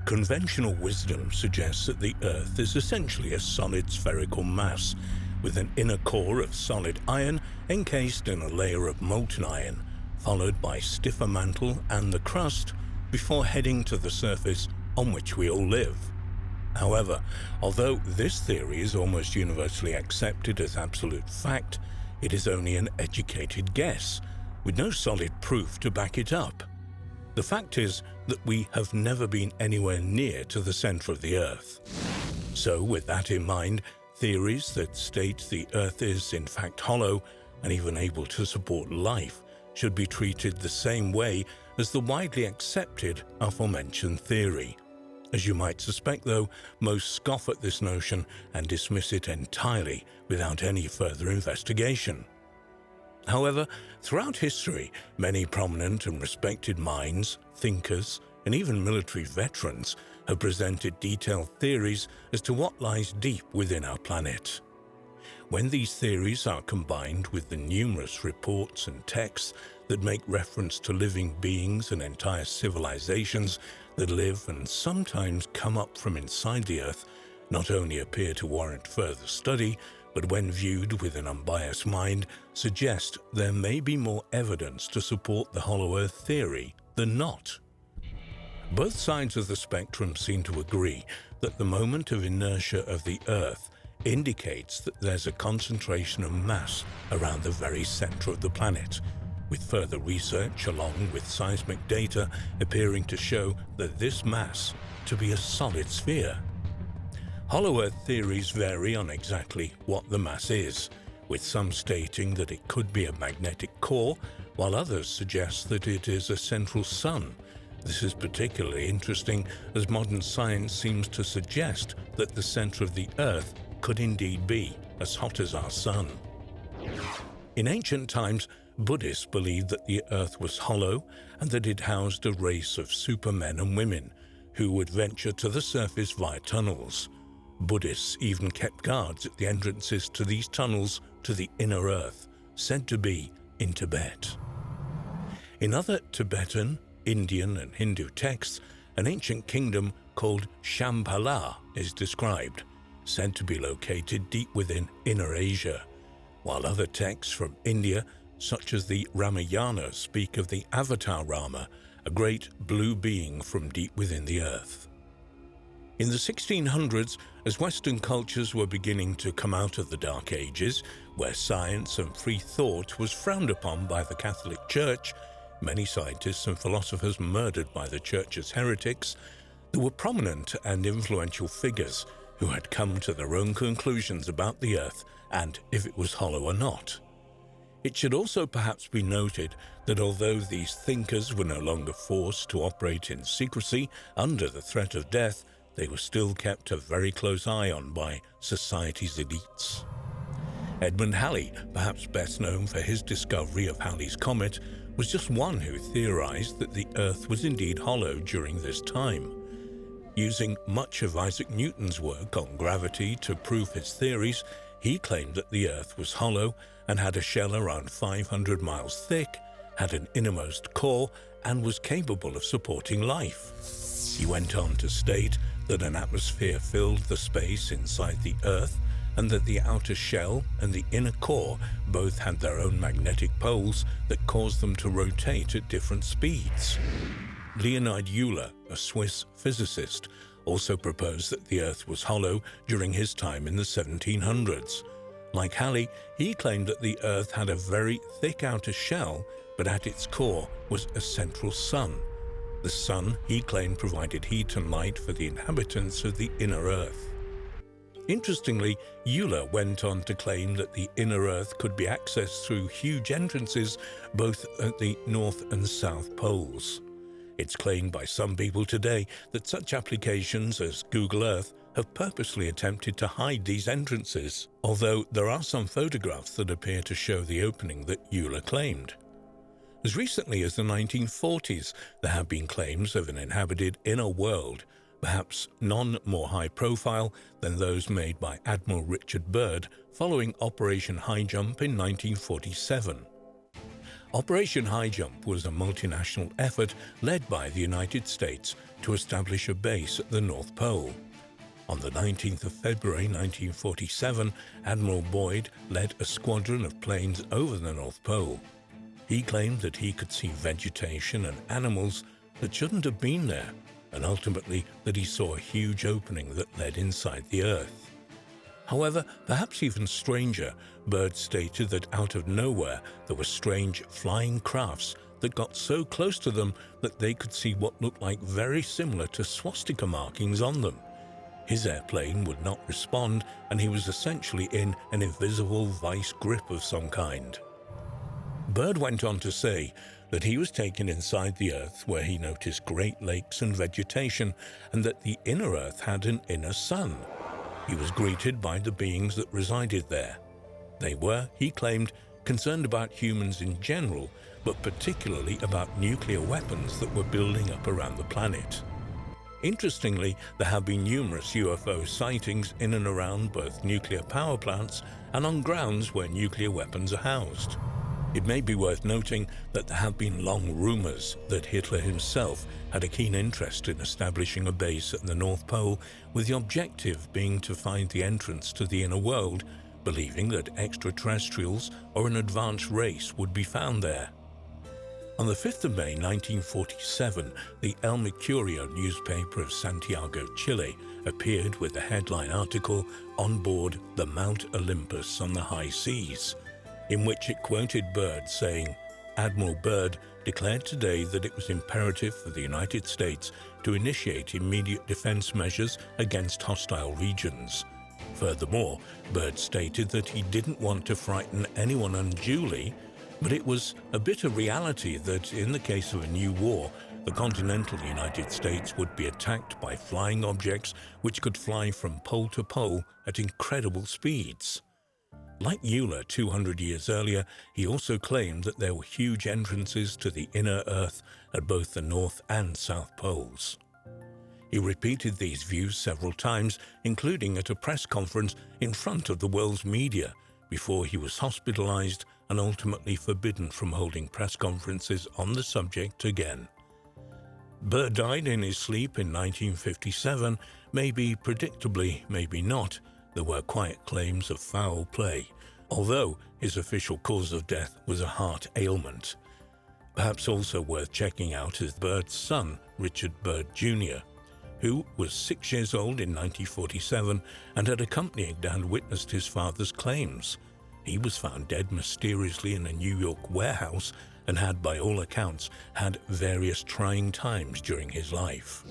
Conventional wisdom suggests that the Earth is essentially a solid spherical mass, with an inner core of solid iron encased in a layer of molten iron, followed by stiffer mantle and the crust, before heading to the surface on which we all live. However, although this theory is almost universally accepted as absolute fact, it is only an educated guess, with no solid proof to back it up. The fact is that we have never been anywhere near to the center of the Earth. So, with that in mind, theories that state the Earth is in fact hollow and even able to support life should be treated the same way as the widely accepted aforementioned theory. As you might suspect though, most scoff at this notion and dismiss it entirely without any further investigation. However, throughout history, many prominent and respected minds, thinkers, and even military veterans have presented detailed theories as to what lies deep within our planet. When these theories are combined with the numerous reports and texts that make reference to living beings and entire civilizations that live and sometimes come up from inside the Earth, not only appear to warrant further study, but when viewed with an unbiased mind, suggest there may be more evidence to support the hollow Earth theory than not. Both sides of the spectrum seem to agree that the moment of inertia of the Earth indicates that there's a concentration of mass around the very center of the planet, with further research along with seismic data appearing to show that this mass to be a solid sphere. Hollow Earth theories vary on exactly what the mass is, with some stating that it could be a magnetic core, while others suggest that it is a central sun. This is particularly interesting as modern science seems to suggest that the center of the Earth could indeed be as hot as our sun. In ancient times, Buddhists believed that the Earth was hollow and that it housed a race of supermen and women who would venture to the surface via tunnels. Buddhists even kept guards at the entrances to these tunnels to the inner Earth, said to be in Tibet. In other Tibetan, Indian, and Hindu texts, an ancient kingdom called Shambhala is described, said to be located deep within Inner Asia, while other texts from India, such as the Ramayana, speak of the Avatar Rama, a great blue being from deep within the Earth. In the 1600s, as Western cultures were beginning to come out of the Dark Ages, where science and free thought was frowned upon by the Catholic Church, many scientists and philosophers murdered by the Church as heretics, there were prominent and influential figures who had come to their own conclusions about the Earth and if it was hollow or not. It should also perhaps be noted that although these thinkers were no longer forced to operate in secrecy under the threat of death, they were still kept a very close eye on by society's elites. Edmund Halley, perhaps best known for his discovery of Halley's Comet, was just one who theorized that the Earth was indeed hollow during this time. Using much of Isaac Newton's work on gravity to prove his theories, he claimed that the Earth was hollow and had a shell around 500 miles thick, had an innermost core, and was capable of supporting life. He went on to state that an atmosphere filled the space inside the Earth and that the outer shell and the inner core both had their own magnetic poles that caused them to rotate at different speeds. Leonid Euler, a Swiss physicist, also proposed that the Earth was hollow during his time in the 1700s. Like Halley, he claimed that the Earth had a very thick outer shell, but at its core was a central sun. The sun, he claimed, provided heat and light for the inhabitants of the inner Earth. Interestingly, Euler went on to claim that the inner Earth could be accessed through huge entrances both at the North and South poles. It's claimed by some people today that such applications as Google Earth have purposely attempted to hide these entrances, although there are some photographs that appear to show the opening that Euler claimed. As recently as the 1940s, there have been claims of an inhabited inner world, perhaps none more high-profile than those made by Admiral Richard Byrd following Operation Highjump in 1947. Operation Highjump was a multinational effort led by the United States to establish a base at the North Pole. On the 19th of February 1947, Admiral Boyd led a squadron of planes over the North Pole. He claimed that he could see vegetation and animals that shouldn't have been there, and ultimately that he saw a huge opening that led inside the Earth. However, perhaps even stranger, Byrd stated that out of nowhere there were strange flying crafts that got so close to them that they could see what looked like very similar to swastika markings on them. His airplane would not respond, and he was essentially in an invisible vice grip of some kind. Byrd went on to say that he was taken inside the Earth where he noticed great lakes and vegetation, and that the inner Earth had an inner sun. He was greeted by the beings that resided there. They were, he claimed, concerned about humans in general, but particularly about nuclear weapons that were building up around the planet. Interestingly, there have been numerous UFO sightings in and around both nuclear power plants and on grounds where nuclear weapons are housed. It may be worth noting that there have been long rumors that Hitler himself had a keen interest in establishing a base at the North Pole, with the objective being to find the entrance to the inner world, believing that extraterrestrials or an advanced race would be found there. On the 5th of May 1947, the El Mercurio newspaper of Santiago, Chile, appeared with the headline article, "On board the Mount Olympus on the high seas," in which it quoted Byrd saying, "Admiral Byrd declared today that it was imperative for the United States to initiate immediate defense measures against hostile regions." Furthermore, Byrd stated that he didn't want to frighten anyone unduly, but it was a bitter reality that in the case of a new war, the continental United States would be attacked by flying objects which could fly from pole to pole at incredible speeds. Like Euler 200 years earlier, he also claimed that there were huge entrances to the inner Earth at both the North and South Poles. He repeated these views several times, including at a press conference in front of the world's media, before he was hospitalized and ultimately forbidden from holding press conferences on the subject again. Byrd died in his sleep in 1957, maybe predictably, maybe not. There were quiet claims of foul play, although his official cause of death was a heart ailment. Perhaps also worth checking out is Byrd's son, Richard Byrd Jr., who was 6 years old in 1947 and had accompanied and witnessed his father's claims. He was found dead mysteriously in a New York warehouse and had, by all accounts, had various trying times during his life.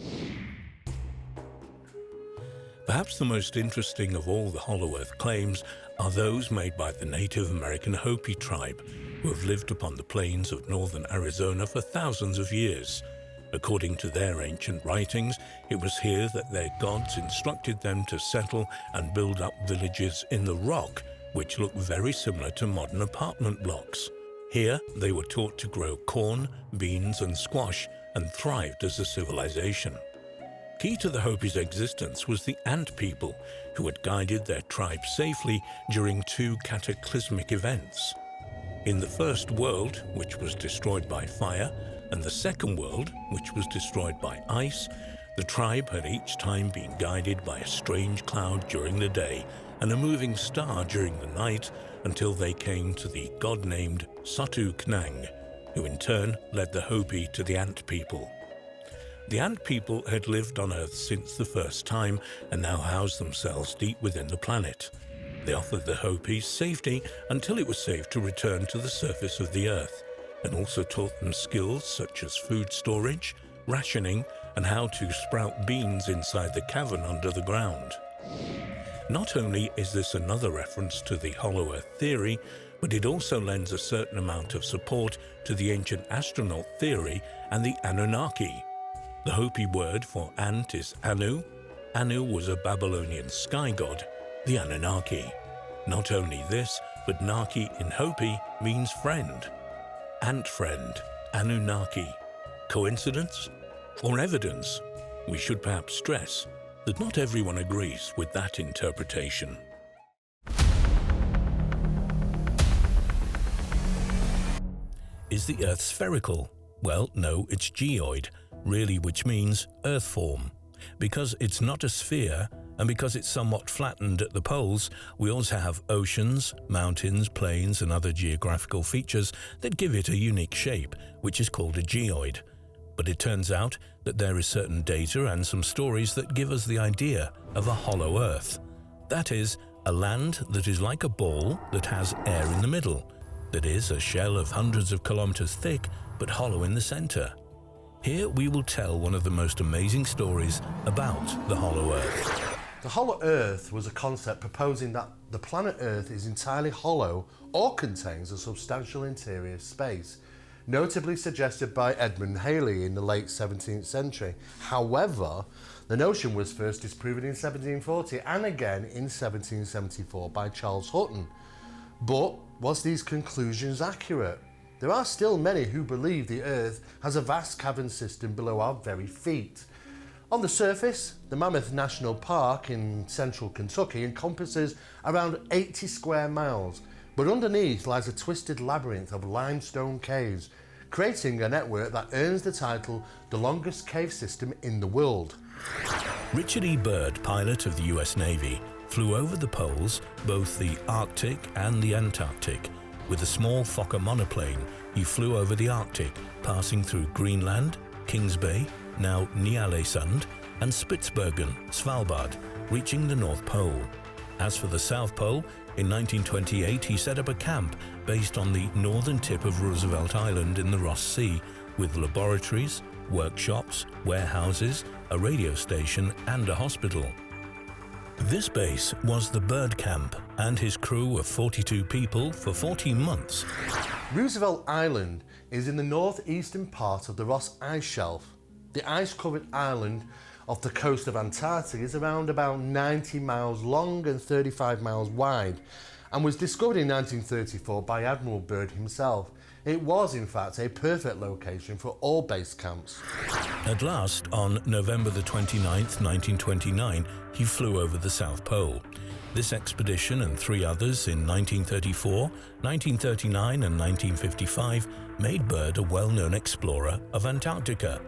Perhaps the most interesting of all the Hollow Earth claims are those made by the Native American Hopi tribe, who have lived upon the plains of northern Arizona for thousands of years. According to their ancient writings, it was here that their gods instructed them to settle and build up villages in the rock, which look very similar to modern apartment blocks. Here, they were taught to grow corn, beans, and squash, and thrived as a civilization. Key to the Hopi's existence was the Ant People, who had guided their tribe safely during two cataclysmic events. In the First World, which was destroyed by fire, and the Second World, which was destroyed by ice, the tribe had each time been guided by a strange cloud during the day and a moving star during the night until they came to the god-named Satu Knang, who in turn led the Hopi to the Ant People. The Ant People had lived on Earth since the first time and now housed themselves deep within the planet. They offered the Hopis safety until it was safe to return to the surface of the Earth, and also taught them skills such as food storage, rationing, and how to sprout beans inside the cavern under the ground. Not only is this another reference to the Hollow Earth theory, but it also lends a certain amount of support to the ancient astronaut theory and the Anunnaki. The Hopi word for ant is Anu. Anu was a Babylonian sky god, the Anunnaki. Not only this, but Naki in Hopi means friend. Ant friend, Anunnaki. Coincidence or evidence? We should perhaps stress that not everyone agrees with that interpretation. Is the Earth spherical? Well, no, it's geoid, really, which means Earth form. Because it's not a sphere, and because it's somewhat flattened at the poles, we also have oceans, mountains, plains, and other geographical features that give it a unique shape, which is called a geoid. But it turns out that there is certain data and some stories that give us the idea of a hollow Earth. That is, a land that is like a ball that has air in the middle, that is, a shell of hundreds of kilometers thick but hollow in the center. Here we will tell one of the most amazing stories about the hollow Earth. The hollow Earth was a concept proposing that the planet Earth is entirely hollow or contains a substantial interior space, notably suggested by Edmund Halley in the late 17th century. However, the notion was first disproven in 1740 and again in 1774 by Charles Hutton. But was these conclusions accurate? There are still many who believe the Earth has a vast cavern system below our very feet. On the surface, the Mammoth National Park in central Kentucky encompasses around 80 square miles, but underneath lies a twisted labyrinth of limestone caves, creating a network that earns the title the longest cave system in the world. Richard E. Byrd, pilot of the US Navy, flew over the poles, both the Arctic and the Antarctic. With a small Fokker monoplane, he flew over the Arctic, passing through Greenland, Kings Bay, now Ny-Ålesund, and Spitsbergen, Svalbard, reaching the North Pole. As for the South Pole, in 1928 he set up a camp based on the northern tip of Roosevelt Island in the Ross Sea, with laboratories, workshops, warehouses, a radio station, and a hospital. This base was the Byrd Camp and his crew of 42 people for 14 months. Roosevelt Island is in the northeastern part of the Ross Ice Shelf. The ice-covered island off the coast of Antarctica is around about 90 miles long and 35 miles wide, and was discovered in 1934 by Admiral Byrd himself. It was, in fact, a perfect location for all base camps. At last, on November the 29th, 1929, he flew over the South Pole. This expedition and 3 others in 1934, 1939 and 1955 made Byrd a well-known explorer of Antarctica.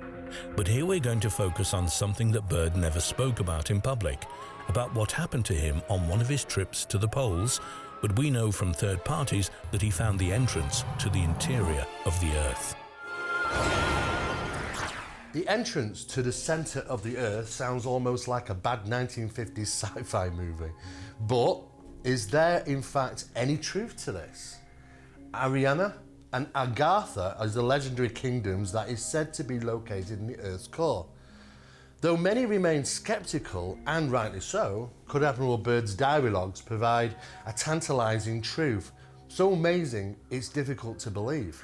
But here we're going to focus on something that Byrd never spoke about in public, about what happened to him on one of his trips to the poles, but we know from third parties that he found the entrance to the interior of the Earth. The entrance to the centre of the Earth sounds almost like a bad 1950s sci-fi movie. But is there in fact any truth to this? Ariana and Agartha are the legendary kingdoms that is said to be located in the Earth's core. Though many remain sceptical, and rightly so, could Admiral Byrd's diary logs provide a tantalising truth, so amazing it's difficult to believe.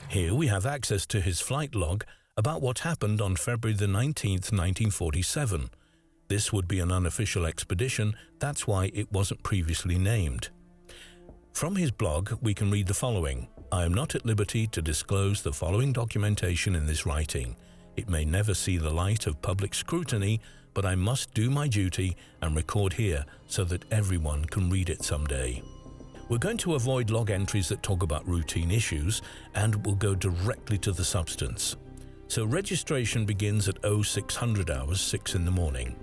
Here we have access to his flight log about what happened on February the 19th, 1947. This would be an unofficial expedition, that's why it wasn't previously named. From his blog, we can read the following. I am not at liberty to disclose the following documentation in this writing. It may never see the light of public scrutiny, but I must do my duty and record here so that everyone can read it someday. We're going to avoid log entries that talk about routine issues, and we'll go directly to the substance. So registration begins at 0600 hours, 6 in the morning.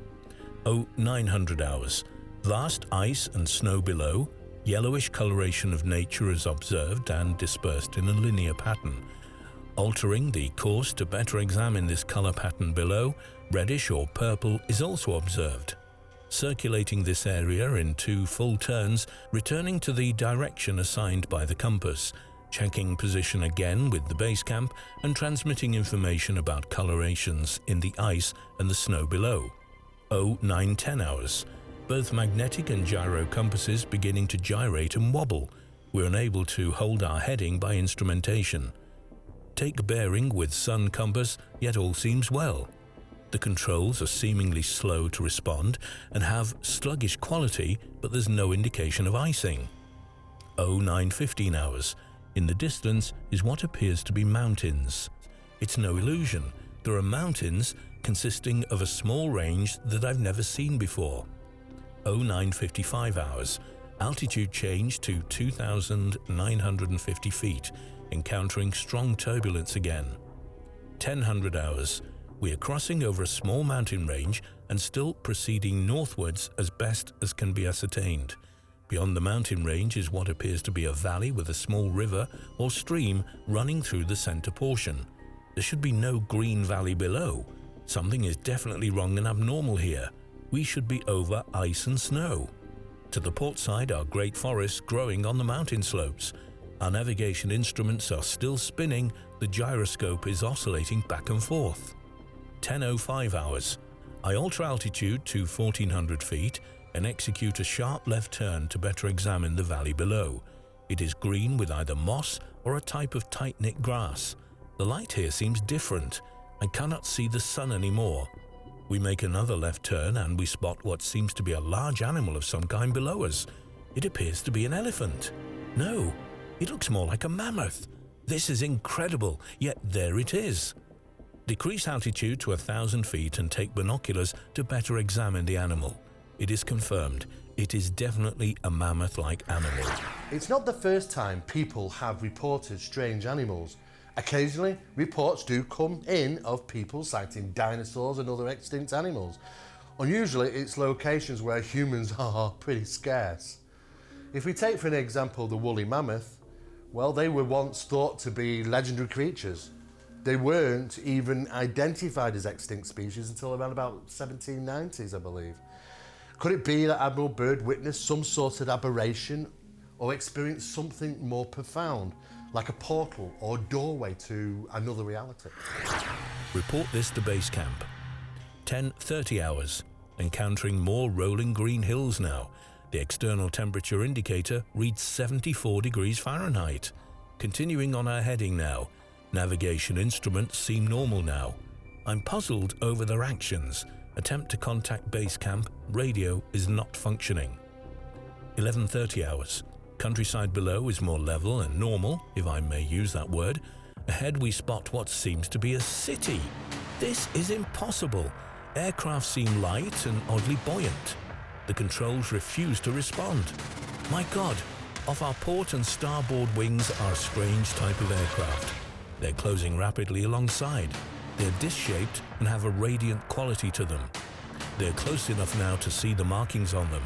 0900 hours, vast ice and snow below, yellowish coloration of nature is observed and dispersed in a linear pattern. Altering the course to better examine this color pattern below, reddish or purple is also observed. Circulating this area in 2 full turns, returning to the direction assigned by the compass, checking position again with the base camp, and transmitting information about colorations in the ice and the snow below. 0910 hours. Both magnetic and gyro compasses beginning to gyrate and wobble. We're unable to hold our heading by instrumentation. Take bearing with sun compass, yet all seems well. The controls are seemingly slow to respond and have sluggish quality, but there's no indication of icing. 0915 hours. In the distance is what appears to be mountains. It's no illusion. There are mountains consisting of a small range that I've never seen before. 0955 hours. Altitude change to 2,950 feet. encountering strong turbulence again. 1000 hours. We are crossing over a small mountain range and still proceeding northwards as best as can be ascertained. Beyond the mountain range is what appears to be a valley with a small river or stream running through the center portion. There should be no green valley below. Something is definitely wrong and abnormal here. We should be over ice and snow. To the port side are great forests growing on the mountain slopes. Our navigation instruments are still spinning, the gyroscope is oscillating back and forth. 10:05 hours. I alter altitude to 1400 feet and execute a sharp left turn to better examine the valley below. It is green with either moss or a type of tight-knit grass. The light here seems different. I cannot see the sun anymore. We make another left turn and we spot what seems to be a large animal of some kind below us. It appears to be an elephant. No, it looks more like a mammoth. This is incredible, yet there it is. Decrease altitude to 1000 feet and take binoculars to better examine the animal. It is confirmed. It is definitely a mammoth-like animal. It's not the first time people have reported strange animals. Occasionally, reports do come in of people sighting dinosaurs and other extinct animals. Unusually, it's locations where humans are pretty scarce. If we take for an example the woolly mammoth, well, they were once thought to be legendary creatures. They weren't even identified as extinct species until around about 1790s, I believe. Could it be that Admiral Byrd witnessed some sort of aberration or experienced something more profound, like a portal or doorway to another reality? Report this to base camp. 10:30 hours. Encountering more rolling green hills now. The external temperature indicator reads 74 degrees Fahrenheit. Continuing on our heading now. Navigation instruments seem normal now. I'm puzzled over their actions. Attempt to contact base camp. Radio is not functioning. 11:30 hours. Countryside below is more level and normal, if I may use that word. Ahead we spot what seems to be a city. This is impossible. Aircraft seem light and oddly buoyant. The controls refuse to respond. My God, off our port and starboard wings are a strange type of aircraft. They're closing rapidly alongside. They're disc-shaped and have a radiant quality to them. They're close enough now to see the markings on them.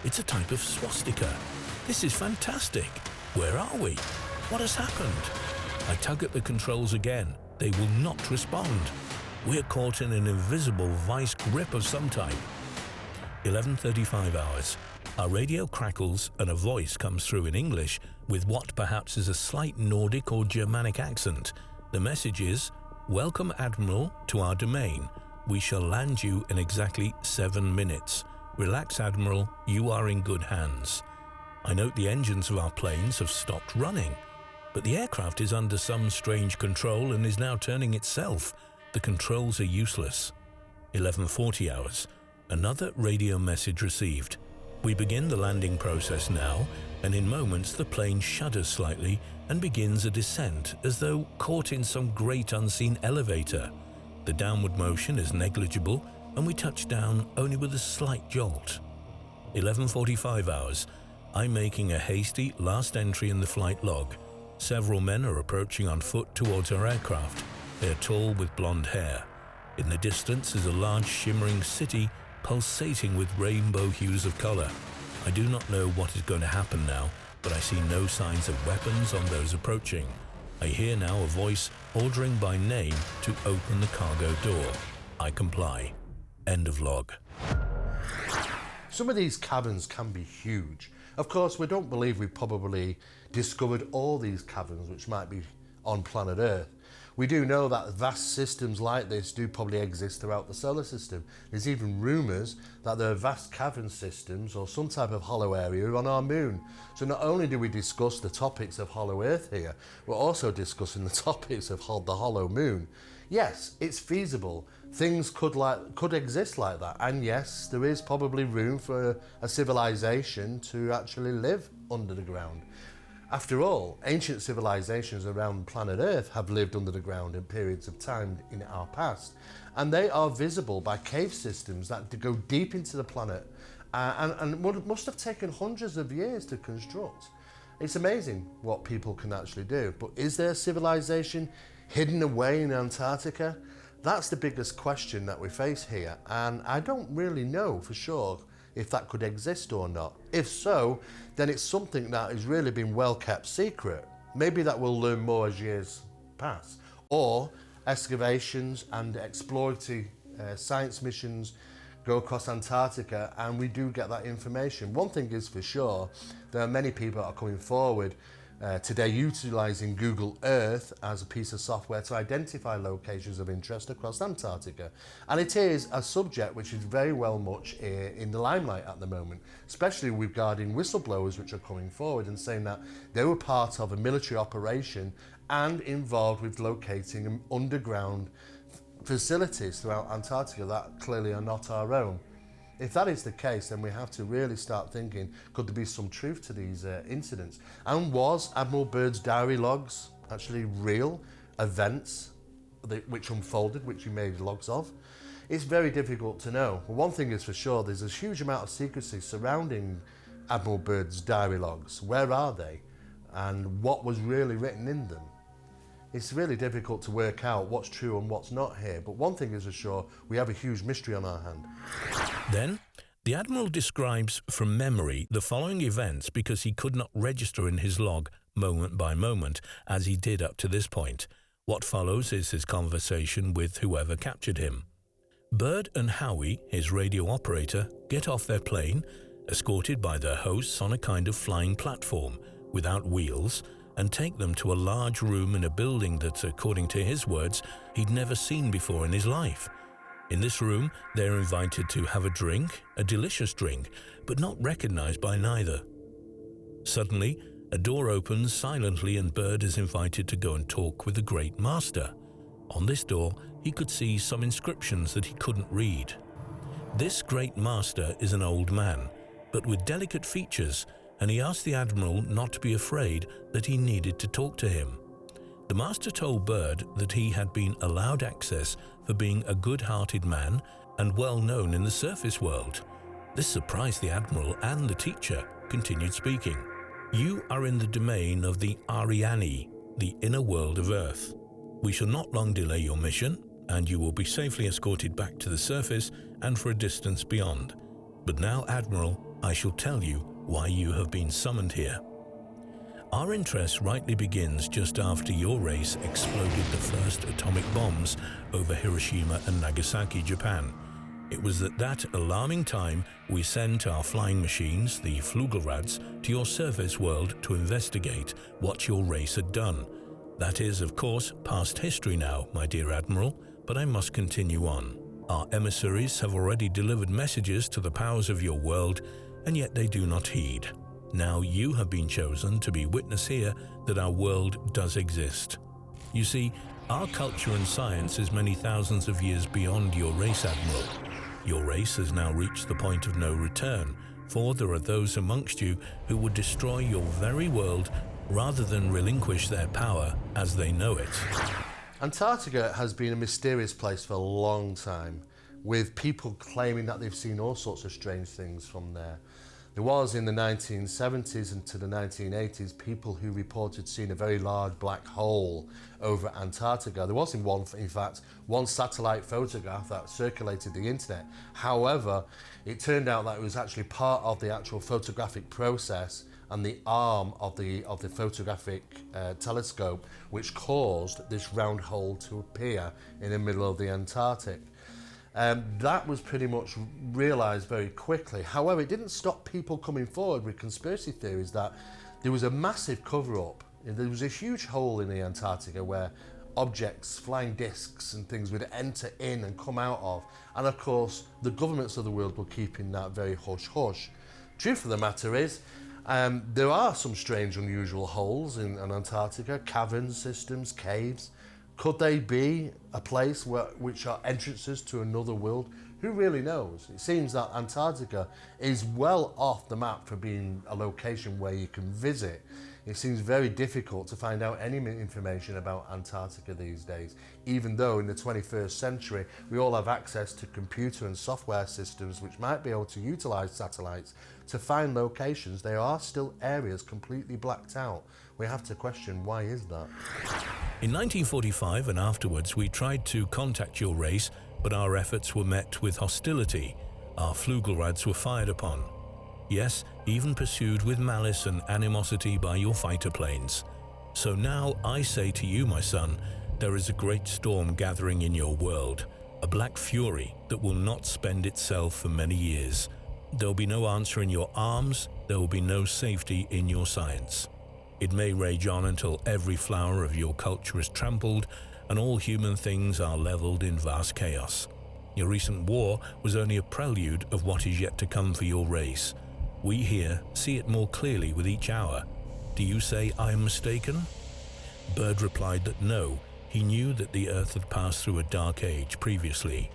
It's a type of swastika. This is fantastic. Where are we? What has happened? I tug at the controls again. They will not respond. We're caught in an invisible vice grip of some type. 11:35 hours. Our radio crackles and a voice comes through in English with what perhaps is a slight Nordic or Germanic accent. The message is, "Welcome, Admiral, to our domain. We shall land you in exactly 7 minutes. Relax, Admiral, you are in good hands." I note the engines of our planes have stopped running, but the aircraft is under some strange control and is now turning itself. The controls are useless. 11:40 hours. Another radio message received. We begin the landing process now, and in moments the plane shudders slightly and begins a descent as though caught in some great unseen elevator. The downward motion is negligible and we touch down only with a slight jolt. 11:45 hours. I'm making a hasty last entry in the flight log. Several men are approaching on foot towards our aircraft. They are tall with blonde hair. In the distance is a large shimmering city pulsating with rainbow hues of color. I do not know what is going to happen now, but I see no signs of weapons on those approaching. I hear now a voice ordering by name to open the cargo door. I comply. End of log. Some of these caverns can be huge. Of course, we don't believe we've probably discovered all these caverns which might be on planet Earth. We do know that vast systems like this do probably exist throughout the solar system. There's even rumours that there are vast cavern systems or some type of hollow area on our moon. So not only do we discuss the topics of hollow Earth here, we're also discussing the topics of the hollow moon. Yes, it's feasible. Things could exist like that. And yes, there is probably room for a civilization to actually live under the ground. After all, ancient civilizations around planet Earth have lived under the ground in periods of time in our past, and they are visible by cave systems that go deep into the planet and must have taken hundreds of years to construct. It's amazing what people can actually do. But is there civilization hidden away in Antarctica? That's the biggest question that we face here, and I don't really know for sure if that could exist or not. If so, then it's something that has really been well kept secret. Maybe that we'll learn more as years pass. Or excavations and exploratory science missions go across Antarctica and we do get that information. One thing is for sure, there are many people that are coming forward today utilising Google Earth as a piece of software to identify locations of interest across Antarctica. And it is a subject which is very well much in the limelight at the moment, especially regarding whistleblowers which are coming forward and saying that they were part of a military operation and involved with locating underground facilities throughout Antarctica that clearly are not our own. If that is the case, then we have to really start thinking, could there be some truth to these incidents? And was Admiral Byrd's diary logs actually real events which unfolded, which he made logs of? It's very difficult to know. But one thing is for sure, there's a huge amount of secrecy surrounding Admiral Byrd's diary logs. Where are they? And what was really written in them? It's really difficult to work out what's true and what's not here, but one thing is for sure, we have a huge mystery on our hand. Then, the Admiral describes from memory the following events because he could not register in his log moment by moment as he did up to this point. What follows is his conversation with whoever captured him. Byrd and Howie, his radio operator, get off their plane, escorted by their hosts on a kind of flying platform without wheels, and take them to a large room in a building that, according to his words, he'd never seen before in his life. In this room, they're invited to have a drink, a delicious drink, but not recognized by neither. Suddenly, a door opens silently and Byrd is invited to go and talk with the Great Master. On this door, he could see some inscriptions that he couldn't read. This Great Master is an old man, but with delicate features, and he asked the Admiral not to be afraid that he needed to talk to him. The Master told Byrd that he had been allowed access for being a good-hearted man and well known in the surface world. This surprised the Admiral, and the teacher continued speaking. "You are in the domain of the Ariani, the inner world of Earth. We shall not long delay your mission, and you will be safely escorted back to the surface and for a distance beyond. But now, Admiral, I shall tell you why you have been summoned here. Our interest rightly begins just after your race exploded the first atomic bombs over Hiroshima and Nagasaki, Japan. It was at that alarming time we sent our flying machines, the Flugelrads, to your surface world to investigate what your race had done. That is, of course, past history now, my dear Admiral, but I must continue on. Our emissaries have already delivered messages to the powers of your world, and yet they do not heed. Now you have been chosen to be witness here that our world does exist. You see, our culture and science is many thousands of years beyond your race, Admiral. Your race has now reached the point of no return, for there are those amongst you who would destroy your very world rather than relinquish their power as they know it." Antarctica has been a mysterious place for a long time, with people claiming that they've seen all sorts of strange things from there. There was, in the 1970s and to the 1980s, people who reported seeing a very large black hole over Antarctica. There was, in fact, one satellite photograph that circulated the internet. However, it turned out that it was actually part of the actual photographic process and the arm of the photographic telescope which caused this round hole to appear in the middle of the Antarctic. That was pretty much realised very quickly. However, it didn't stop people coming forward with conspiracy theories that there was a massive cover-up. There was a huge hole in the Antarctica where objects, flying discs and things would enter in and come out of. And of course, the governments of the world were keeping that very hush-hush. Truth of the matter is, there are some strange, unusual holes in Antarctica, cavern systems, caves. Could they be a place which are entrances to another world? Who really knows? It seems that Antarctica is well off the map for being a location where you can visit. It seems very difficult to find out any information about Antarctica these days, even though in the 21st century we all have access to computer and software systems which might be able to utilize satellites to find locations. There are still areas completely blacked out. We have to question, why is that? In 1945 and afterwards, we tried to contact your race, but our efforts were met with hostility. Our Flugelrads were fired upon. Yes, even pursued with malice and animosity by your fighter planes. So now I say to you, my son, there is a great storm gathering in your world, a black fury that will not spend itself for many years. There will be no answer in your arms, there will be no safety in your science. It may rage on until every flower of your culture is trampled and all human things are leveled in vast chaos. Your recent war was only a prelude of what is yet to come for your race. We here see it more clearly with each hour. Do you say I am mistaken? Bird replied that no, he knew that the Earth had passed through a dark age previously.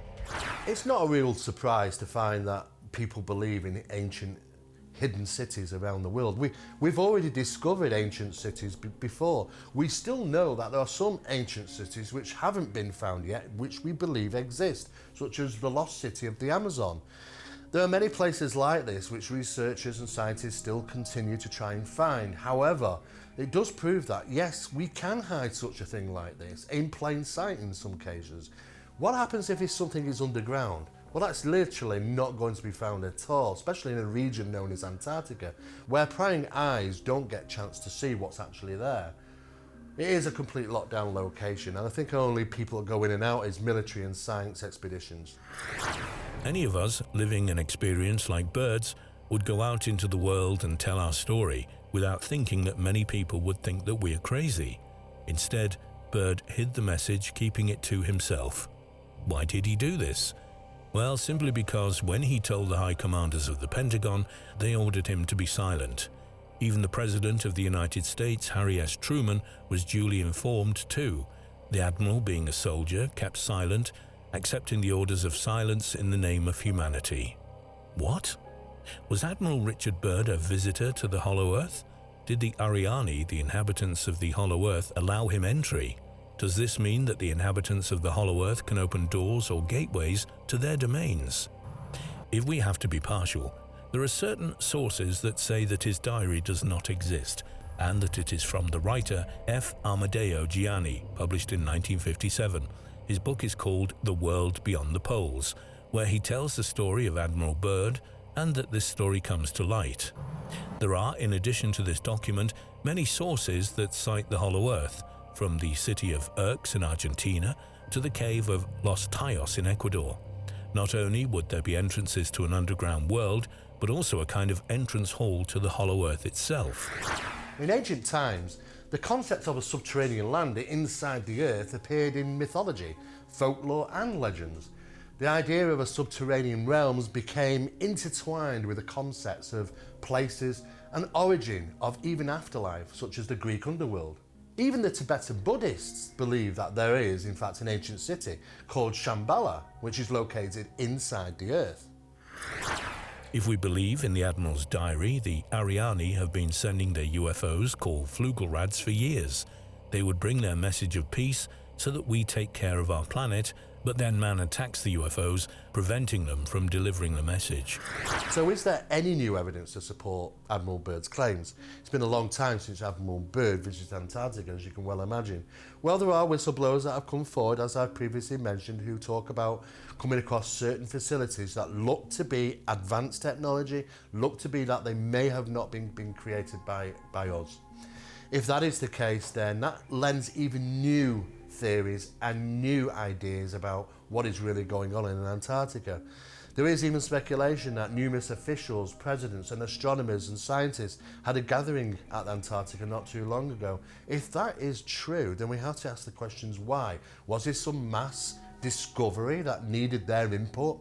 It's not a real surprise to find that people believe in ancient hidden cities around the world. We've already discovered ancient cities before. We still know that there are some ancient cities which haven't been found yet, which we believe exist, such as the lost city of the Amazon. There are many places like this which researchers and scientists still continue to try and find. However, it does prove that, yes, we can hide such a thing like this in plain sight in some cases. What happens if something is underground? Well, that's literally not going to be found at all, especially in a region known as Antarctica, where prying eyes don't get a chance to see what's actually there. It is a complete lockdown location, and I think only people that go in and out is military and science expeditions. Any of us living an experience like Bird's would go out into the world and tell our story without thinking that many people would think that we're crazy. Instead, Bird hid the message, keeping it to himself. Why did he do this? Well, simply because when he told the high commanders of the Pentagon, they ordered him to be silent. Even the President of the United States, Harry S. Truman, was duly informed too. The Admiral, being a soldier, kept silent, accepting the orders of silence in the name of humanity. What? Was Admiral Richard Byrd a visitor to the Hollow Earth? Did the Ariani, the inhabitants of the Hollow Earth, allow him entry? Does this mean that the inhabitants of the Hollow Earth can open doors or gateways to their domains? If we have to be partial, there are certain sources that say that his diary does not exist, and that it is from the writer F. Amadeo Gianni, published in 1957. His book is called The World Beyond the Poles, where he tells the story of Admiral Byrd, and that this story comes to light. There are, in addition to this document, many sources that cite the Hollow Earth, from the city of Urx in Argentina to the cave of Los Tayos in Ecuador. Not only would there be entrances to an underground world, but also a kind of entrance hall to the Hollow Earth itself. In ancient times, the concept of a subterranean land inside the Earth appeared in mythology, folklore and legends. The idea of a subterranean realms became intertwined with the concepts of places and origin of even afterlife, such as the Greek underworld. Even the Tibetan Buddhists believe that there is, in fact, an ancient city called Shambhala, which is located inside the Earth. If we believe in the Admiral's diary, the Ariani have been sending their UFOs, called Flugelrads, for years. They would bring their message of peace so that we take care of our planet, but then man attacks the UFOs, preventing them from delivering the message. So is there any new evidence to support Admiral Byrd's claims? It's been a long time since Admiral Byrd visited Antarctica, as you can well imagine. Well, there are whistleblowers that have come forward, as I've previously mentioned, who talk about coming across certain facilities that look to be advanced technology, look to be that they may have not been created by us. If that is the case, then that lends even new theories and new ideas about what is really going on in Antarctica. There is even speculation that numerous officials, presidents and astronomers and scientists had a gathering at Antarctica not too long ago. If that is true, then we have to ask the questions why. Was this some mass discovery that needed their input?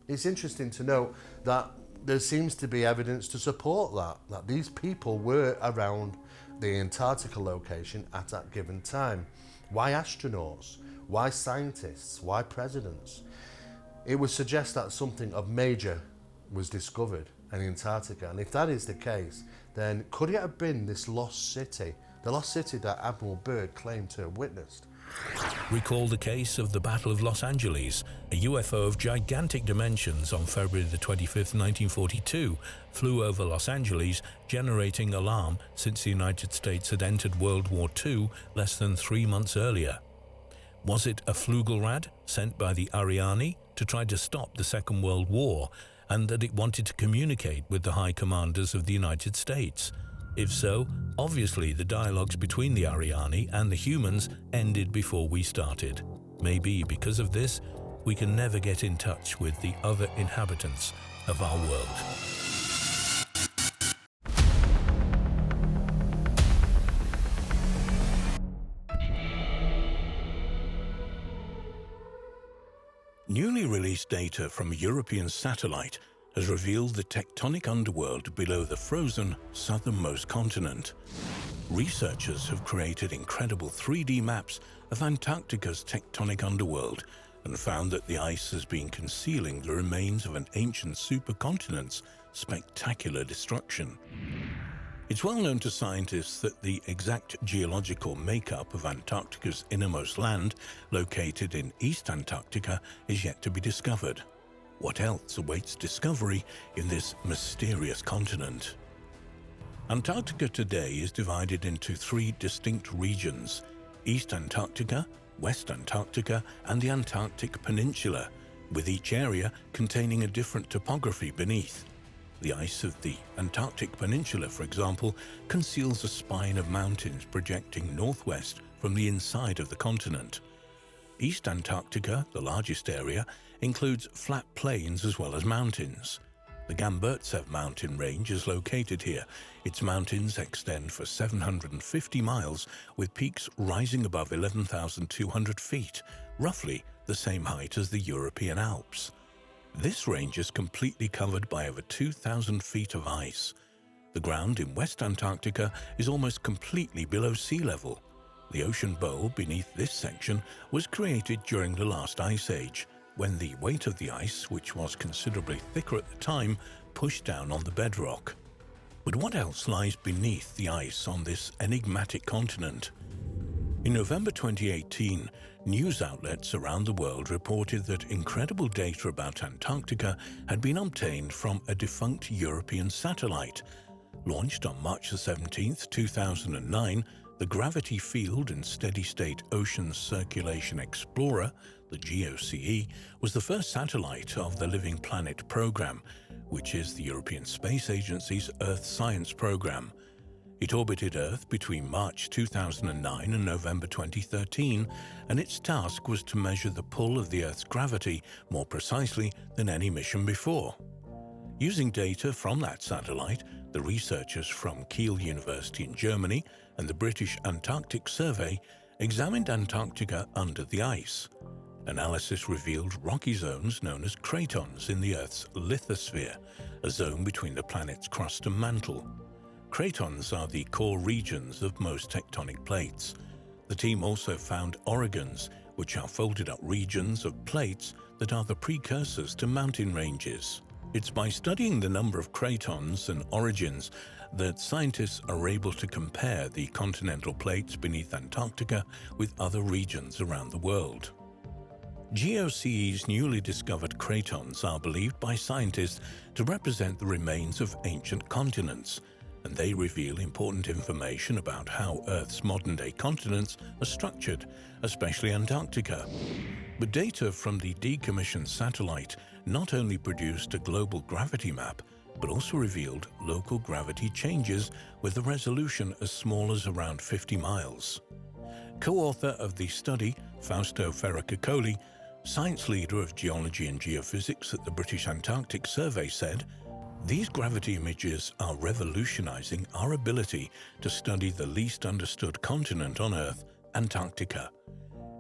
It's interesting to note that there seems to be evidence to support that these people were around the Antarctica location at that given time. Why astronauts? Why scientists? Why presidents? It would suggest that something of major was discovered in Antarctica. And if that is the case, then could it have been this lost city, the lost city that Admiral Byrd claimed to have witnessed? Recall the case of the Battle of Los Angeles. A UFO of gigantic dimensions on February the 25th, 1942, flew over Los Angeles, generating alarm since the United States had entered World War II less than 3 months earlier. Was it a Flugelrad sent by the Ariane to try to stop the Second World War, and that it wanted to communicate with the high commanders of the United States? If so, obviously the dialogues between the Ariane and the humans ended before we started. Maybe because of this, we can never get in touch with the other inhabitants of our world. Newly released data from a European satellite has revealed the tectonic underworld below the frozen southernmost continent. Researchers have created incredible 3D maps of Antarctica's tectonic underworld and found that the ice has been concealing the remains of an ancient supercontinent's spectacular destruction. It's well known to scientists that the exact geological makeup of Antarctica's innermost land, located in East Antarctica, is yet to be discovered. What else awaits discovery in this mysterious continent? Antarctica today is divided into 3 distinct regions: East Antarctica, West Antarctica, and the Antarctic Peninsula, with each area containing a different topography beneath. The ice of the Antarctic Peninsula, for example, conceals a spine of mountains projecting northwest from the inside of the continent. East Antarctica, the largest area, includes flat plains as well as mountains. The Gamburtsev mountain range is located here. Its mountains extend for 750 miles, with peaks rising above 11,200 feet, roughly the same height as the European Alps. This range is completely covered by over 2,000 feet of ice. The ground in West Antarctica is almost completely below sea level. The ocean bowl beneath this section was created during the last ice age, when the weight of the ice, which was considerably thicker at the time, pushed down on the bedrock. But what else lies beneath the ice on this enigmatic continent? In November 2018, news outlets around the world reported that incredible data about Antarctica had been obtained from a defunct European satellite. Launched on March 17, 2009, the Gravity Field and Steady-State Ocean Circulation Explorer, the GOCE, was the first satellite of the Living Planet program, which is the European Space Agency's Earth Science program. It orbited Earth between March 2009 and November 2013, and its task was to measure the pull of the Earth's gravity more precisely than any mission before. Using data from that satellite, the researchers from Kiel University in Germany and the British Antarctic Survey examined Antarctica under the ice. Analysis revealed rocky zones known as cratons in the Earth's lithosphere, a zone between the planet's crust and mantle. Cratons are the core regions of most tectonic plates. The team also found orogons, which are folded-up regions of plates that are the precursors to mountain ranges. It's by studying the number of cratons and orogons that scientists are able to compare the continental plates beneath Antarctica with other regions around the world. GOCE's newly discovered cratons are believed by scientists to represent the remains of ancient continents, and they reveal important information about how Earth's modern-day continents are structured, especially Antarctica. But data from the decommissioned satellite not only produced a global gravity map, but also revealed local gravity changes with a resolution as small as around 50 miles. Co-author of the study, Fausto Ferracicoli, science leader of geology and geophysics at the British Antarctic Survey, said, "These gravity images are revolutionizing our ability to study the least understood continent on Earth, Antarctica.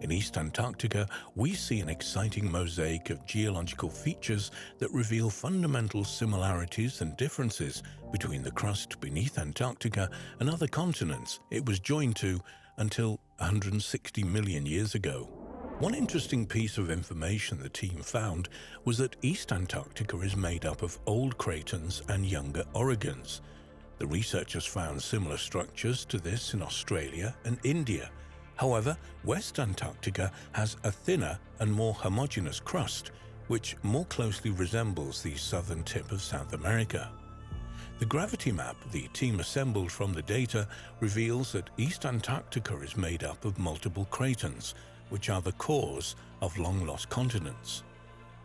In East Antarctica, we see an exciting mosaic of geological features that reveal fundamental similarities and differences between the crust beneath Antarctica and other continents it was joined to until 160 million years ago." One interesting piece of information the team found was that East Antarctica is made up of old cratons and younger orogons. The researchers found similar structures to this in Australia and India. However, West Antarctica has a thinner and more homogeneous crust, which more closely resembles the southern tip of South America. The gravity map the team assembled from the data reveals that East Antarctica is made up of multiple cratons, which are the cores of long-lost continents.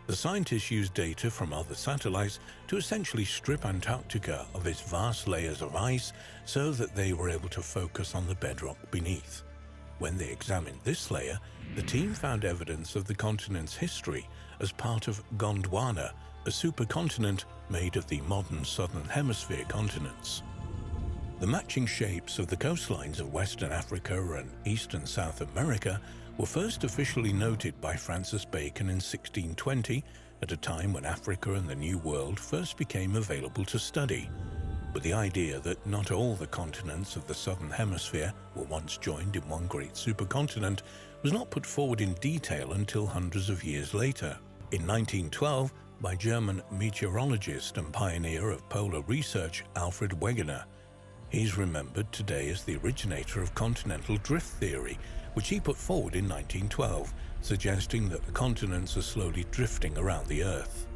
The scientists used data from other satellites to essentially strip Antarctica of its vast layers of ice so that they were able to focus on the bedrock beneath. When they examined this layer, the team found evidence of the continent's history as part of Gondwana, a supercontinent made of the modern Southern Hemisphere continents. The matching shapes of the coastlines of Western Africa and East and South America were first officially noted by Francis Bacon in 1620, at a time when Africa and the New World first became available to study. But the idea that not all the continents of the Southern Hemisphere were once joined in one great supercontinent was not put forward in detail until hundreds of years later. In 1912, by German meteorologist and pioneer of polar research Alfred Wegener. He's remembered today as the originator of continental drift theory, which he put forward in 1912, suggesting that the continents are slowly drifting around the Earth.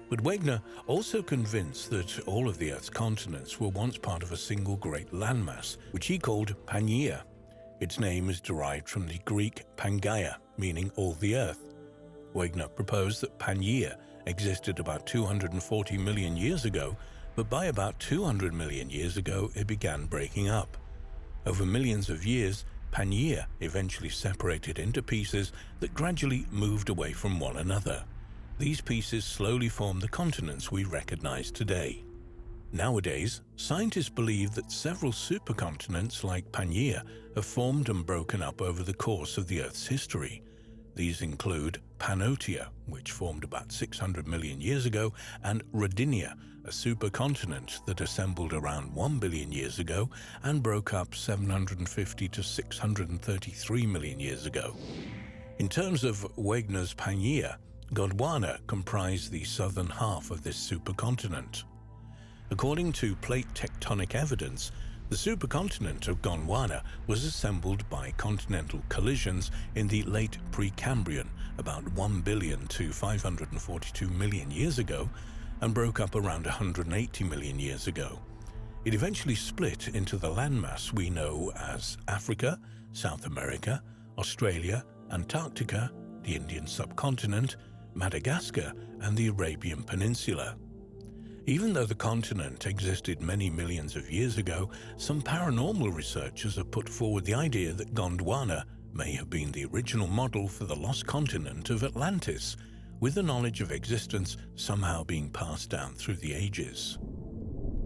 But Wegener also convinced that all of the Earth's continents were once part of a single great landmass, which he called Pangaea. Its name is derived from the Greek Pangaea, meaning all the Earth. Wegener proposed that Pangaea existed about 240 million years ago, but by about 200 million years ago it began breaking up. Over millions of years, Pangaea eventually separated into pieces that gradually moved away from one another. These pieces slowly formed the continents we recognize today. Nowadays, scientists believe that several supercontinents like Pangaea have formed and broken up over the course of the Earth's history. These include Pannotia, which formed about 600 million years ago, and Rodinia, a supercontinent that assembled around 1 billion years ago and broke up 750 to 633 million years ago. In terms of Wegener's Pangaea, Gondwana comprised the southern half of this supercontinent. According to plate tectonic evidence, the supercontinent of Gondwana was assembled by continental collisions in the late Precambrian, about 1 billion to 542 million years ago, and broke up around 180 million years ago. It eventually split into the landmass we know as Africa, South America, Australia, Antarctica, the Indian subcontinent, Madagascar, and the Arabian Peninsula. Even though the continent existed many millions of years ago, some paranormal researchers have put forward the idea that Gondwana may have been the original model for the lost continent of Atlantis, with the knowledge of existence somehow being passed down through the ages.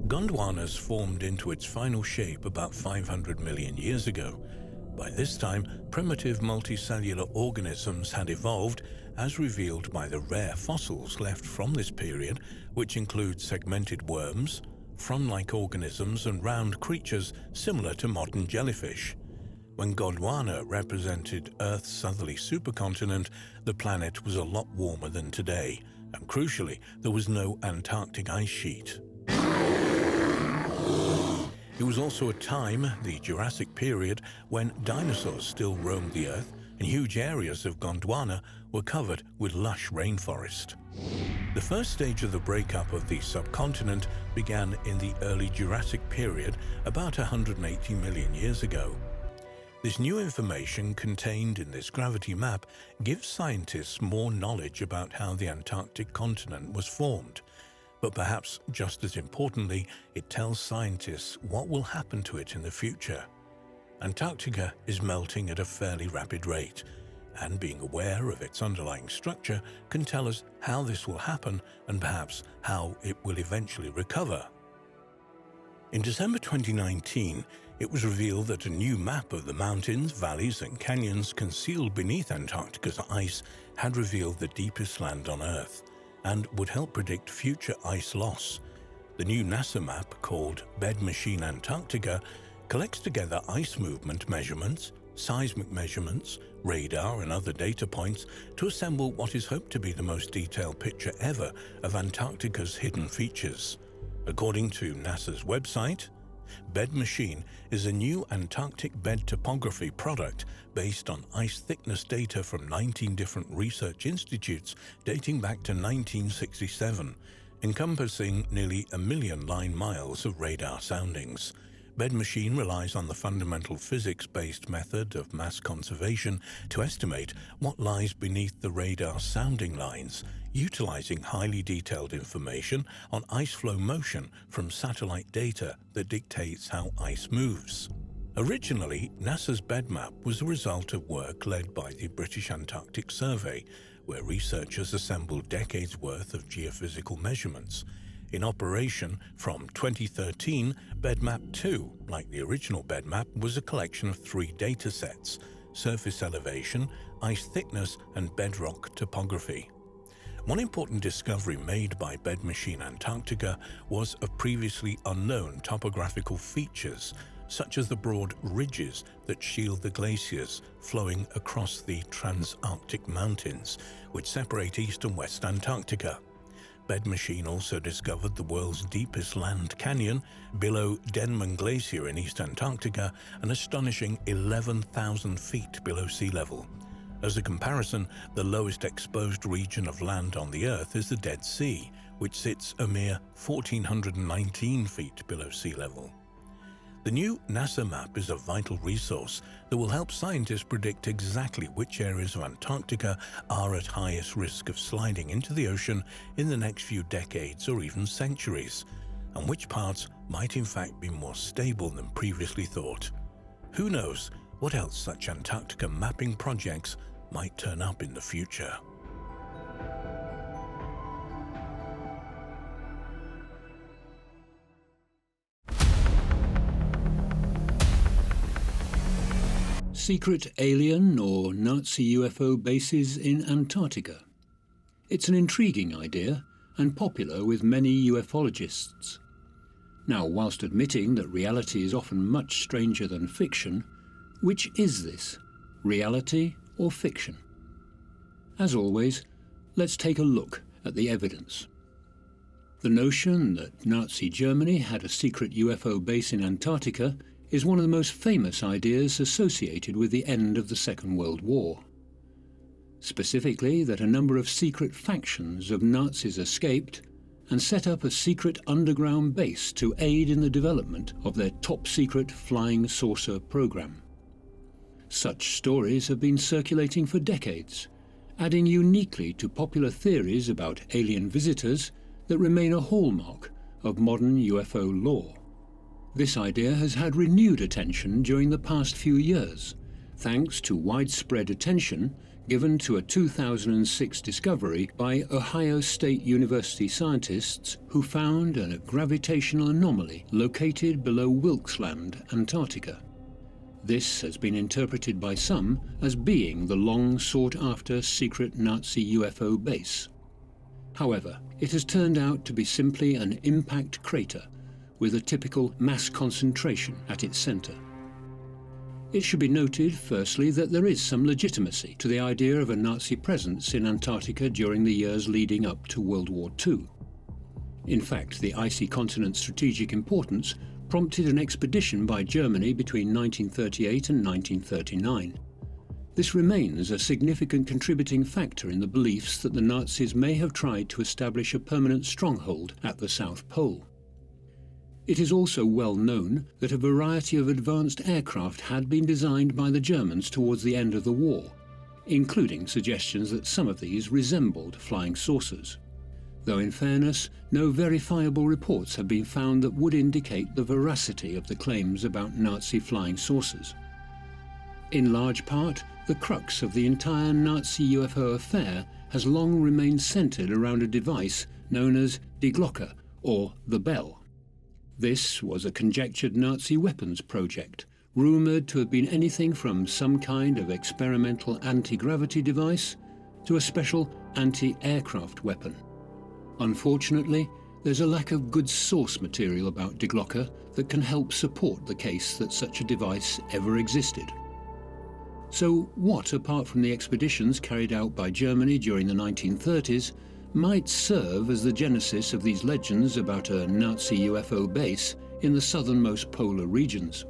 Gondwana's formed into its final shape about 500 million years ago. By this time, primitive multicellular organisms had evolved, as revealed by the rare fossils left from this period, which include segmented worms, frond-like organisms, and round creatures similar to modern jellyfish. When Gondwana represented Earth's southerly supercontinent, the planet was a lot warmer than today, and crucially, there was no Antarctic ice sheet. It was also a time, the Jurassic period, when dinosaurs still roamed the Earth and huge areas of Gondwana were covered with lush rainforest. The first stage of the breakup of the subcontinent began in the early Jurassic period, about 180 million years ago. This new information contained in this gravity map gives scientists more knowledge about how the Antarctic continent was formed. But perhaps just as importantly, it tells scientists what will happen to it in the future. Antarctica is melting at a fairly rapid rate, and being aware of its underlying structure can tell us how this will happen and perhaps how it will eventually recover. In December 2019, it was revealed that a new map of the mountains, valleys, and canyons concealed beneath Antarctica's ice had revealed the deepest land on Earth, and would help predict future ice loss. The new NASA map, called Bed Machine Antarctica, collects together ice movement measurements, seismic measurements, radar and other data points to assemble what is hoped to be the most detailed picture ever of Antarctica's hidden features. According to NASA's website, Bed Machine is a new Antarctic bed topography product based on ice thickness data from 19 different research institutes dating back to 1967, encompassing nearly 1 million line miles of radar soundings. Bed Machine relies on the fundamental physics-based method of mass conservation to estimate what lies beneath the radar sounding lines, utilizing highly detailed information on ice flow motion from satellite data that dictates how ice moves. Originally, NASA's bed map was a result of work led by the British Antarctic Survey, where researchers assembled decades' worth of geophysical measurements. In operation from 2013, BedMap 2, like the original BedMap, was a collection of 3 data sets: surface elevation, ice thickness, and bedrock topography. One important discovery made by Bed Machine Antarctica was of previously unknown topographical features, such as the broad ridges that shield the glaciers flowing across the Transantarctic Mountains, which separate East and West Antarctica. Bed Machine also discovered the world's deepest land canyon below Denman Glacier in East Antarctica, an astonishing 11,000 feet below sea level. As a comparison, the lowest exposed region of land on the Earth is the Dead Sea, which sits a mere 1,419 feet below sea level. The new NASA map is a vital resource that will help scientists predict exactly which areas of Antarctica are at highest risk of sliding into the ocean in the next few decades or even centuries, and which parts might in fact be more stable than previously thought. Who knows what else such Antarctica mapping projects might turn up in the future. Secret alien or Nazi UFO bases in Antarctica. It's an intriguing idea and popular with many ufologists. Now, whilst admitting that reality is often much stranger than fiction, which is this, reality or fiction? As always, let's take a look at the evidence. The notion that Nazi Germany had a secret UFO base in Antarctica is one of the most famous ideas associated with the end of the Second World War. Specifically, that a number of secret factions of Nazis escaped and set up a secret underground base to aid in the development of their top-secret flying saucer program. Such stories have been circulating for decades, adding uniquely to popular theories about alien visitors that remain a hallmark of modern UFO lore. This idea has had renewed attention during the past few years, thanks to widespread attention given to a 2006 discovery by Ohio State University scientists who found a gravitational anomaly located below Wilkes Land, Antarctica. This has been interpreted by some as being the long sought-after secret Nazi UFO base. However, it has turned out to be simply an impact crater with a typical mass concentration at its center. It should be noted, firstly, that there is some legitimacy to the idea of a Nazi presence in Antarctica during the years leading up to World War II. In fact, the icy continent's strategic importance prompted an expedition by Germany between 1938 and 1939. This remains a significant contributing factor in the beliefs that the Nazis may have tried to establish a permanent stronghold at the South Pole. It is also well known that a variety of advanced aircraft had been designed by the Germans towards the end of the war, including suggestions that some of these resembled flying saucers. Though in fairness, no verifiable reports have been found that would indicate the veracity of the claims about Nazi flying saucers. In large part, the crux of the entire Nazi UFO affair has long remained centered around a device known as Die Glocke, or the bell. This was a conjectured Nazi weapons project, rumoured to have been anything from some kind of experimental anti-gravity device to a special anti-aircraft weapon. Unfortunately, there's a lack of good source material about Die Glocke that can help support the case that such a device ever existed. So what, apart from the expeditions carried out by Germany during the 1930s, might serve as the genesis of these legends about a Nazi UFO base in the southernmost polar regions?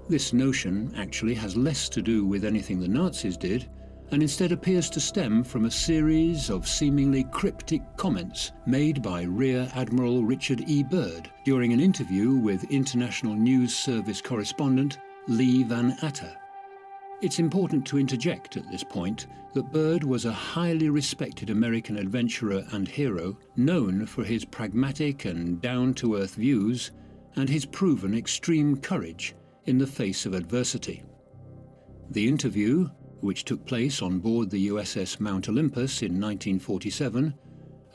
This notion actually has less to do with anything the Nazis did, and instead appears to stem from a series of seemingly cryptic comments made by Rear Admiral Richard E. Byrd during an interview with International News Service correspondent Lee Van Atta. It's important to interject at this point that Byrd was a highly respected American adventurer and hero, known for his pragmatic and down-to-earth views and his proven extreme courage in the face of adversity. The interview, which took place on board the USS Mount Olympus in 1947,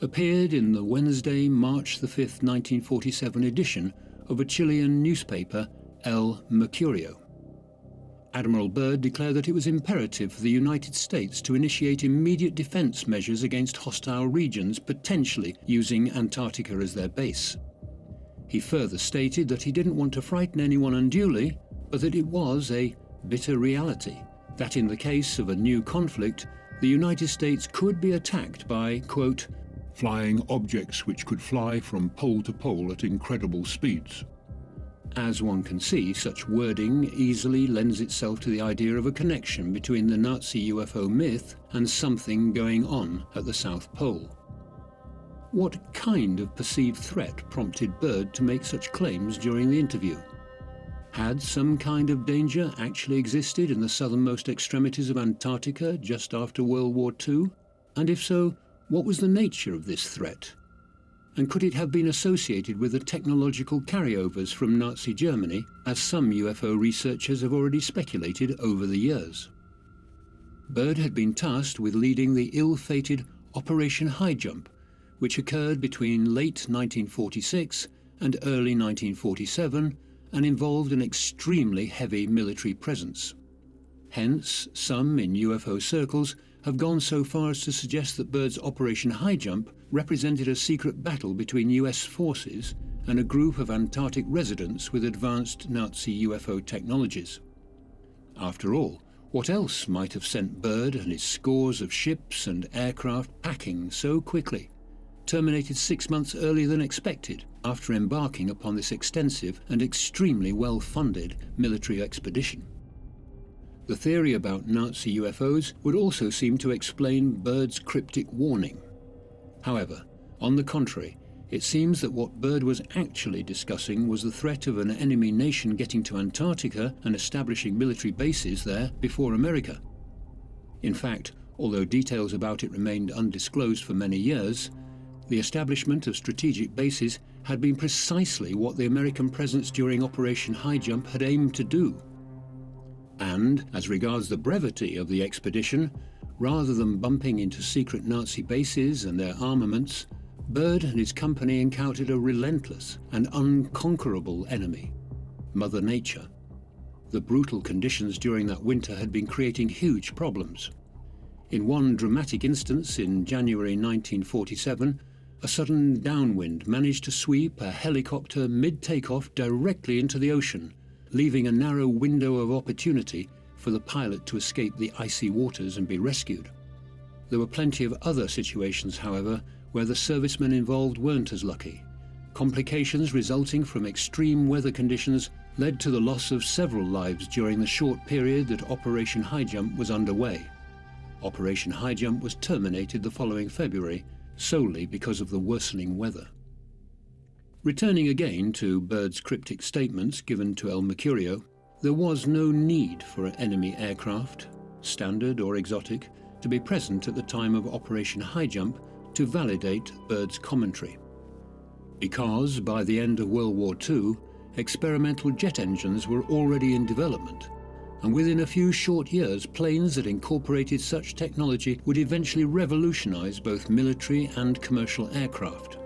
appeared in the Wednesday, March 5, 1947 edition of a Chilean newspaper, El Mercurio. Admiral Byrd declared that it was imperative for the United States to initiate immediate defense measures against hostile regions, potentially using Antarctica as their base. He further stated that he didn't want to frighten anyone unduly, but that it was a bitter reality that in the case of a new conflict, the United States could be attacked by, quote, flying objects which could fly from pole to pole at incredible speeds. As one can see, such wording easily lends itself to the idea of a connection between the Nazi UFO myth and something going on at the South Pole. What kind of perceived threat prompted Byrd to make such claims during the interview? Had some kind of danger actually existed in the southernmost extremities of Antarctica just after World War II? And if so, what was the nature of this threat? And could it have been associated with the technological carryovers from Nazi Germany, as some UFO researchers have already speculated over the years? Byrd had been tasked with leading the ill-fated Operation Highjump, which occurred between late 1946 and early 1947 and involved an extremely heavy military presence. Hence, some in UFO circles have gone so far as to suggest that Byrd's Operation Highjump represented a secret battle between US forces and a group of Antarctic residents with advanced Nazi UFO technologies. After all, what else might have sent Byrd and his scores of ships and aircraft packing so quickly, terminated 6 months earlier than expected after embarking upon this extensive and extremely well-funded military expedition? The theory about Nazi UFOs would also seem to explain Byrd's cryptic warning. However, on the contrary, it seems that what Byrd was actually discussing was the threat of an enemy nation getting to Antarctica and establishing military bases there before America. In fact, although details about it remained undisclosed for many years, the establishment of strategic bases had been precisely what the American presence during Operation Highjump had aimed to do. And, as regards the brevity of the expedition, rather than bumping into secret Nazi bases and their armaments, Byrd and his company encountered a relentless and unconquerable enemy, Mother Nature. The brutal conditions during that winter had been creating huge problems. In one dramatic instance in January 1947, a sudden downwind managed to sweep a helicopter mid-takeoff directly into the ocean, leaving a narrow window of opportunity for the pilot to escape the icy waters and be rescued. There were plenty of other situations, however, where the servicemen involved weren't as lucky. Complications resulting from extreme weather conditions led to the loss of several lives during the short period that Operation Highjump was underway. Operation Highjump was terminated the following February, solely because of the worsening weather. Returning again to Byrd's cryptic statements given to El Mercurio, there was no need for enemy aircraft, standard or exotic, to be present at the time of Operation Highjump to validate Byrd's commentary. Because by the end of World War II, experimental jet engines were already in development, and within a few short years, planes that incorporated such technology would eventually revolutionize both military and commercial aircraft.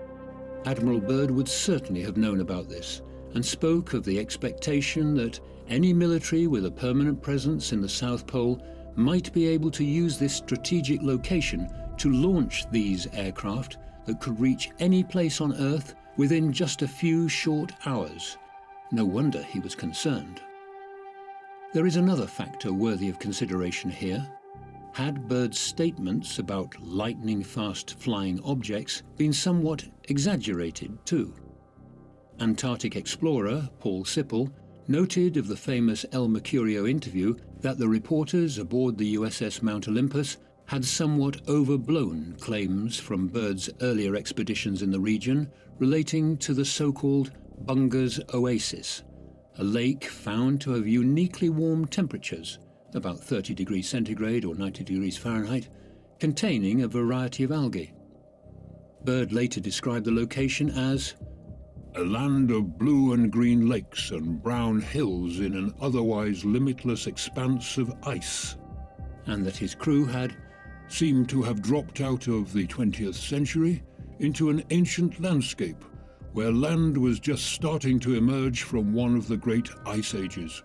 Admiral Byrd would certainly have known about this, and spoke of the expectation that any military with a permanent presence in the South Pole might be able to use this strategic location to launch these aircraft that could reach any place on Earth within just a few short hours. No wonder he was concerned. There is another factor worthy of consideration here. Had Bird's statements about lightning-fast flying objects been somewhat exaggerated too? Antarctic explorer Paul Sipple noted of the famous El Mercurio interview that the reporters aboard the USS Mount Olympus had somewhat overblown claims from Bird's earlier expeditions in the region relating to the so-called Bunga's Oasis, a lake found to have uniquely warm temperatures, about 30 degrees centigrade or 90 degrees Fahrenheit, containing a variety of algae. Bird later described the location as a land of blue and green lakes and brown hills in an otherwise limitless expanse of ice, and that his crew had seemed to have dropped out of the 20th century into an ancient landscape where land was just starting to emerge from one of the great ice ages.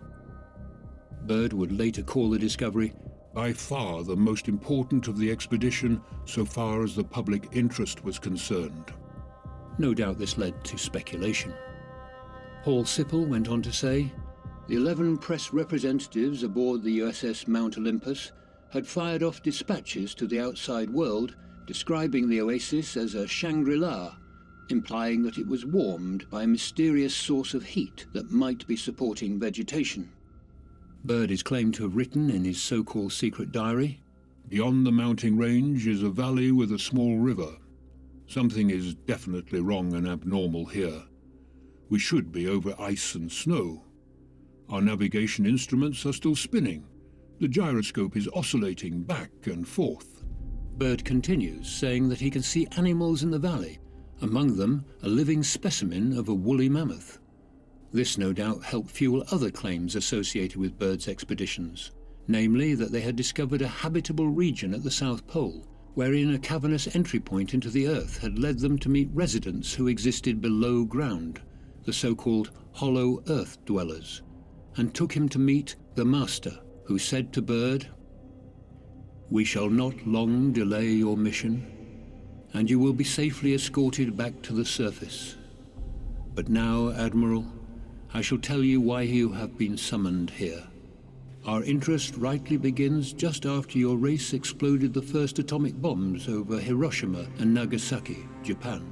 Bird would later call the discovery by far the most important of the expedition so far as the public interest was concerned. No doubt this led to speculation. Paul Sipple went on to say, the 11 press representatives aboard the USS Mount Olympus had fired off dispatches to the outside world describing the oasis as a Shangri-La, implying that it was warmed by a mysterious source of heat that might be supporting vegetation. Bird is claimed to have written in his so-called secret diary, beyond the mountain range is a valley with a small river. Something is definitely wrong and abnormal here. We should be over ice and snow. Our navigation instruments are still spinning. The gyroscope is oscillating back and forth. Bird continues, saying that he can see animals in the valley, among them a living specimen of a woolly mammoth. This no doubt helped fuel other claims associated with Bird's expeditions, namely that they had discovered a habitable region at the South Pole, wherein a cavernous entry point into the Earth had led them to meet residents who existed below ground, the so-called hollow Earth dwellers, and took him to meet the Master, who said to Bird, "We shall not long delay your mission, and you will be safely escorted back to the surface. But now, Admiral, I shall tell you why you have been summoned here. Our interest rightly begins just after your race exploded the first atomic bombs over Hiroshima and Nagasaki, Japan.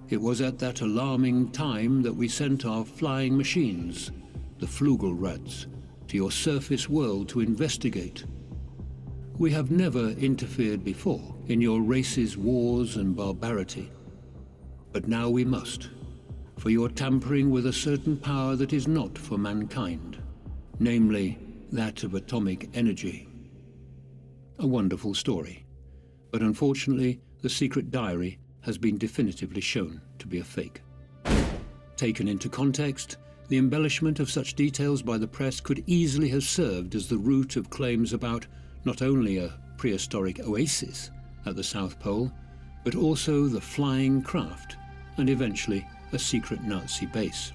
It was at that alarming time that we sent our flying machines, the Flugelrads, to your surface world to investigate. We have never interfered before in your race's wars and barbarity. But now we must, for you're tampering with a certain power that is not for mankind, namely that of atomic energy." A wonderful story, but unfortunately the secret diary has been definitively shown to be a fake. Taken into context, the embellishment of such details by the press could easily have served as the root of claims about not only a prehistoric oasis at the South Pole, but also the flying craft and eventually a secret Nazi base.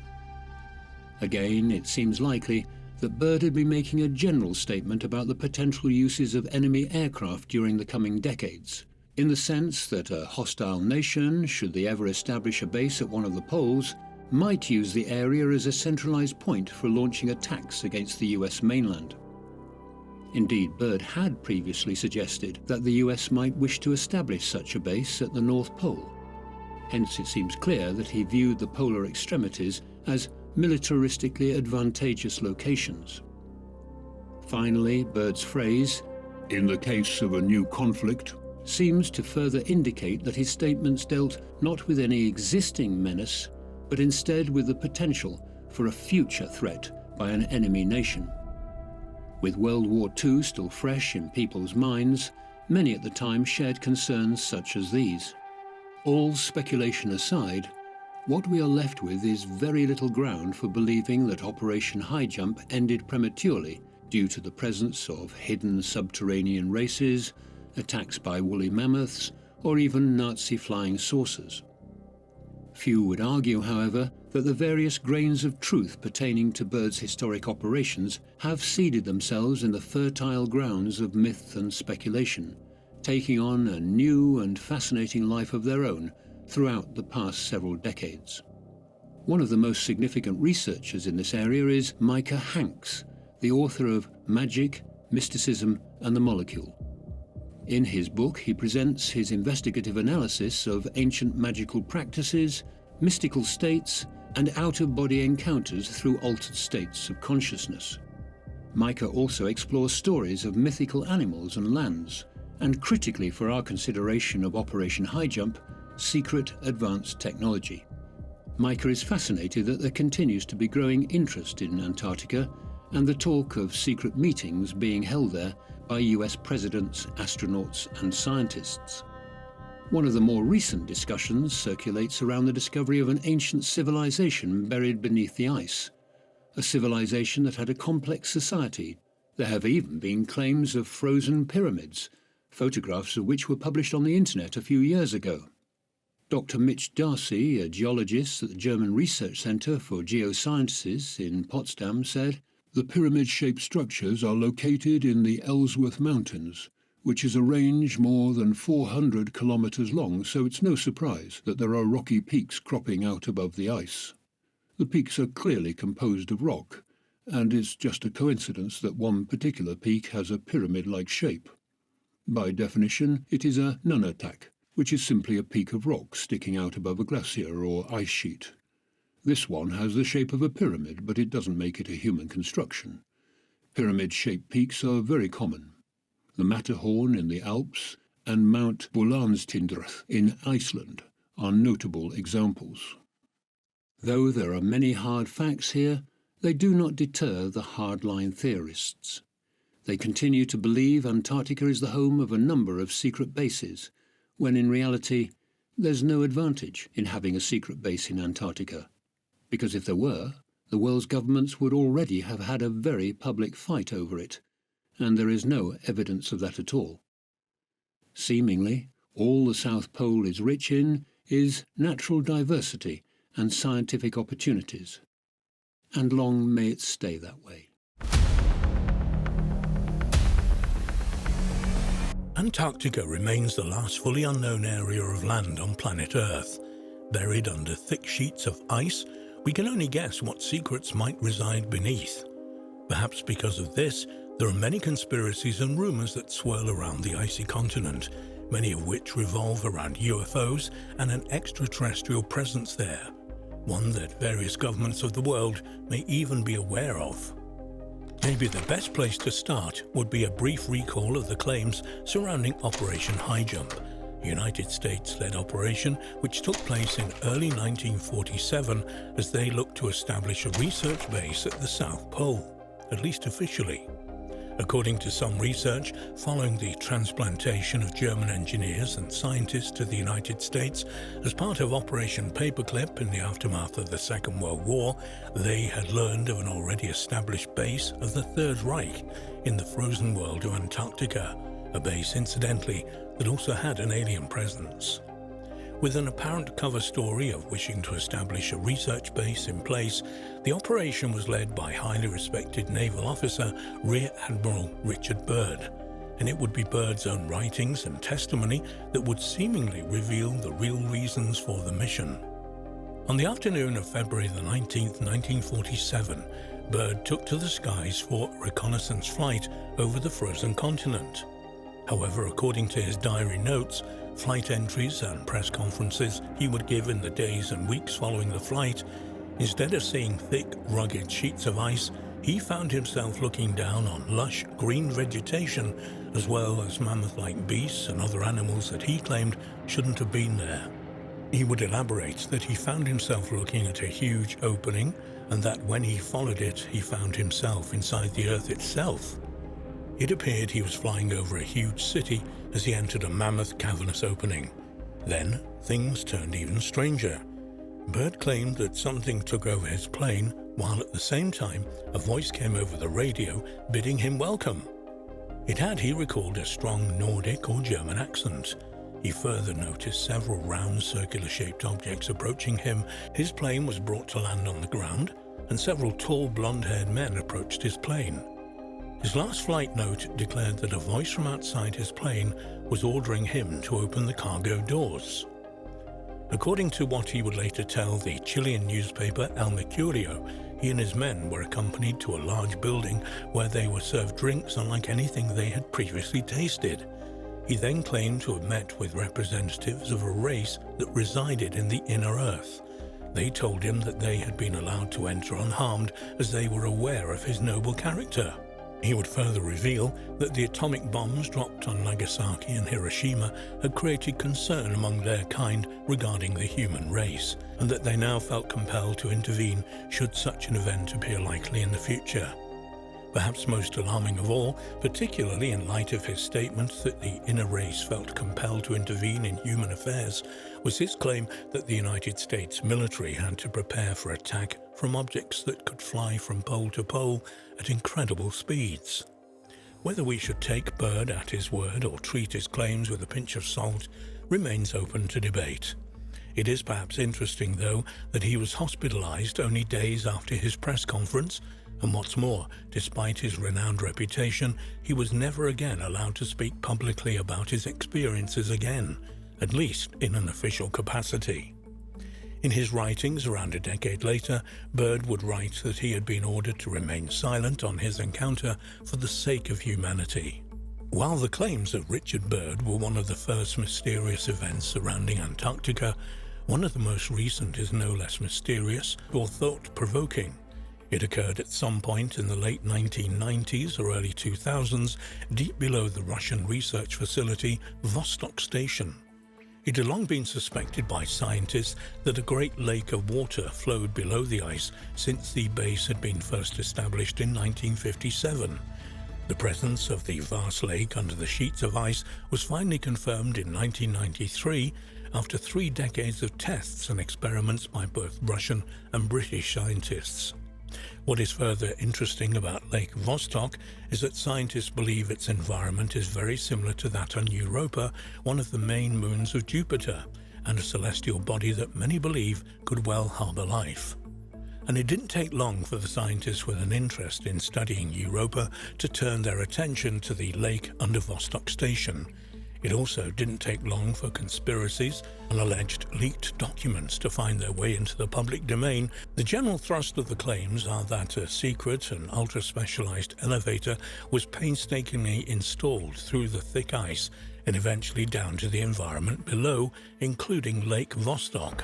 Again, it seems likely that Bird had been making a general statement about the potential uses of enemy aircraft during the coming decades, in the sense that a hostile nation, should they ever establish a base at one of the poles, might use the area as a centralized point for launching attacks against the US mainland. Indeed, Bird had previously suggested that the US might wish to establish such a base at the North Pole. Hence it seems clear that he viewed the polar extremities as militaristically advantageous locations. Finally, Bird's phrase, "in the case of a new conflict," seems to further indicate that his statements dealt not with any existing menace, but instead with the potential for a future threat by an enemy nation. With World War II still fresh in people's minds, many at the time shared concerns such as these. All speculation aside, what we are left with is very little ground for believing that Operation Highjump ended prematurely due to the presence of hidden subterranean races, attacks by woolly mammoths, or even Nazi flying saucers. Few would argue, however, that the various grains of truth pertaining to Bird's historic operations have seeded themselves in the fertile grounds of myth and speculation, taking on a new and fascinating life of their own throughout the past several decades. One of the most significant researchers in this area is Micah Hanks, the author of Magic, Mysticism and the Molecule. In his book, he presents his investigative analysis of ancient magical practices, mystical states, and out-of-body encounters through altered states of consciousness. Micah also explores stories of mythical animals and lands, and critically for our consideration of Operation Highjump, secret advanced technology. Micah is fascinated that there continues to be growing interest in Antarctica and the talk of secret meetings being held there by US presidents, astronauts and scientists. One of the more recent discussions circulates around the discovery of an ancient civilization buried beneath the ice, a civilization that had a complex society. There have even been claims of frozen pyramids, photographs of which were published on the internet a few years ago. Dr. Mitch Darcy, a geologist at the German Research Center for Geosciences in Potsdam, said, "The pyramid-shaped structures are located in the Ellsworth Mountains, which is a range more than 400 kilometers long, so it's no surprise that there are rocky peaks cropping out above the ice. The peaks are clearly composed of rock, and it's just a coincidence that one particular peak has a pyramid-like shape. By definition, it is a nunatak, which is simply a peak of rock sticking out above a glacier or ice sheet. This one has the shape of a pyramid, but it doesn't make it a human construction. Pyramid-shaped peaks are very common. The Matterhorn in the Alps and Mount Búlandstindrið in Iceland are notable examples." Though there are many hard facts here, they do not deter the hardline theorists. They continue to believe Antarctica is the home of a number of secret bases, when in reality there's no advantage in having a secret base in Antarctica, because if there were, the world's governments would already have had a very public fight over it, and there is no evidence of that at all. Seemingly, all the South Pole is rich in is natural diversity and scientific opportunities, and long may it stay that way. Antarctica remains the last fully unknown area of land on planet Earth. Buried under thick sheets of ice, we can only guess what secrets might reside beneath. Perhaps because of this, there are many conspiracies and rumors that swirl around the icy continent, many of which revolve around UFOs and an extraterrestrial presence there, one that various governments of the world may even be aware of. Maybe the best place to start would be a brief recall of the claims surrounding Operation Highjump, a United States-led operation which took place in early 1947 as they looked to establish a research base at the South Pole, at least officially. According to some research, following the transplantation of German engineers and scientists to the United States as part of Operation Paperclip in the aftermath of the Second World War, they had learned of an already established base of the Third Reich in the frozen world of Antarctica, a base, incidentally, that also had an alien presence. With an apparent cover story of wishing to establish a research base in place, the operation was led by highly respected naval officer Rear Admiral Richard Byrd, and it would be Byrd's own writings and testimony that would seemingly reveal the real reasons for the mission. On the afternoon of February the 19th, 1947, Byrd took to the skies for a reconnaissance flight over the frozen continent. However, according to his diary notes, flight entries and press conferences he would give in the days and weeks following the flight, instead of seeing thick, rugged sheets of ice, he found himself looking down on lush green vegetation, as well as mammoth-like beasts and other animals that he claimed shouldn't have been there. He would elaborate that he found himself looking at a huge opening, and that when he followed it, he found himself inside the Earth itself. It appeared he was flying over a huge city as he entered a mammoth cavernous opening. Then, things turned even stranger. Byrd claimed that something took over his plane, while at the same time, a voice came over the radio bidding him welcome. It had, he recalled, a strong Nordic or German accent. He further noticed several round, circular-shaped objects approaching him. His plane was brought to land on the ground, and several tall, blonde-haired men approached his plane. His last flight note declared that a voice from outside his plane was ordering him to open the cargo doors. According to what he would later tell the Chilean newspaper El Mercurio, he and his men were accompanied to a large building where they were served drinks unlike anything they had previously tasted. He then claimed to have met with representatives of a race that resided in the inner Earth. They told him that they had been allowed to enter unharmed as they were aware of his noble character. He would further reveal that the atomic bombs dropped on Nagasaki and Hiroshima had created concern among their kind regarding the human race, and that they now felt compelled to intervene should such an event appear likely in the future. Perhaps most alarming of all, particularly in light of his statement that the inner race felt compelled to intervene in human affairs, was his claim that the United States military had to prepare for attack from objects that could fly from pole to pole at incredible speeds. Whether we should take Byrd at his word or treat his claims with a pinch of salt remains open to debate. It is perhaps interesting, though, that he was hospitalized only days after his press conference, and what's more, despite his renowned reputation, he was never again allowed to speak publicly about his experiences again, at least in an official capacity. In his writings around a decade later, Byrd would write that he had been ordered to remain silent on his encounter for the sake of humanity. While the claims of Richard Byrd were one of the first mysterious events surrounding Antarctica, one of the most recent is no less mysterious or thought-provoking. It occurred at some point in the late 1990s or early 2000s, deep below the Russian research facility Vostok Station. It had long been suspected by scientists that a great lake of water flowed below the ice since the base had been first established in 1957. The presence of the vast lake under the sheets of ice was finally confirmed in 1993 after 3 decades of tests and experiments by both Russian and British scientists. What is further interesting about Lake Vostok is that scientists believe its environment is very similar to that on Europa, one of the main moons of Jupiter, and a celestial body that many believe could well harbor life. And it didn't take long for the scientists with an interest in studying Europa to turn their attention to the lake under Vostok Station. It also didn't take long for conspiracies and alleged leaked documents to find their way into the public domain. The general thrust of the claims are that a secret and ultra-specialized elevator was painstakingly installed through the thick ice and eventually down to the environment below, including Lake Vostok.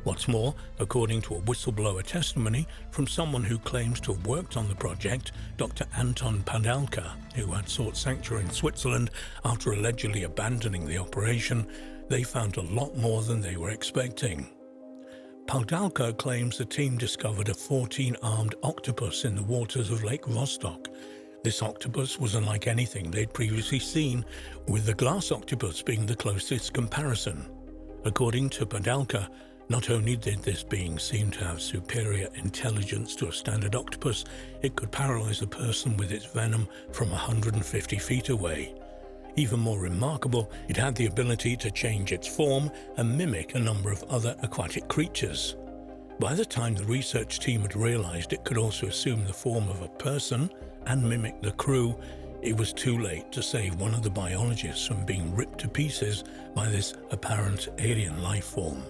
What's more, according to a whistleblower testimony from someone who claims to have worked on the project, Dr. Anton Padalka, who had sought sanctuary in Switzerland after allegedly abandoning the operation, they found a lot more than they were expecting. Padalka claims the team discovered a 14-armed octopus in the waters of Lake Vostok. This octopus was unlike anything they'd previously seen, with the glass octopus being the closest comparison. According to Padalka, not only did this being seem to have superior intelligence to a standard octopus, it could paralyze a person with its venom from 150 feet away. Even more remarkable, it had the ability to change its form and mimic a number of other aquatic creatures. By the time the research team had realized it could also assume the form of a person and mimic the crew, it was too late to save one of the biologists from being ripped to pieces by this apparent alien life form.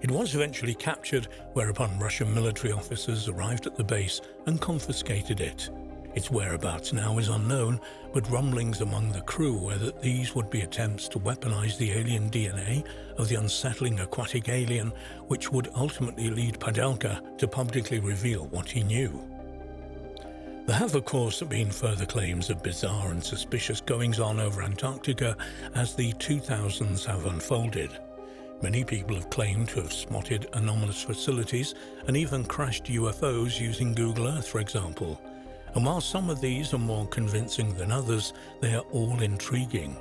It was eventually captured, whereupon Russian military officers arrived at the base and confiscated it. Its whereabouts now is unknown, but rumblings among the crew were that these would be attempts to weaponize the alien DNA of the unsettling aquatic alien, which would ultimately lead Padalka to publicly reveal what he knew. There have, of course, been further claims of bizarre and suspicious goings-on over Antarctica as the 2000s have unfolded. Many people have claimed to have spotted anomalous facilities and even crashed UFOs using Google Earth, for example. And while some of these are more convincing than others, they are all intriguing.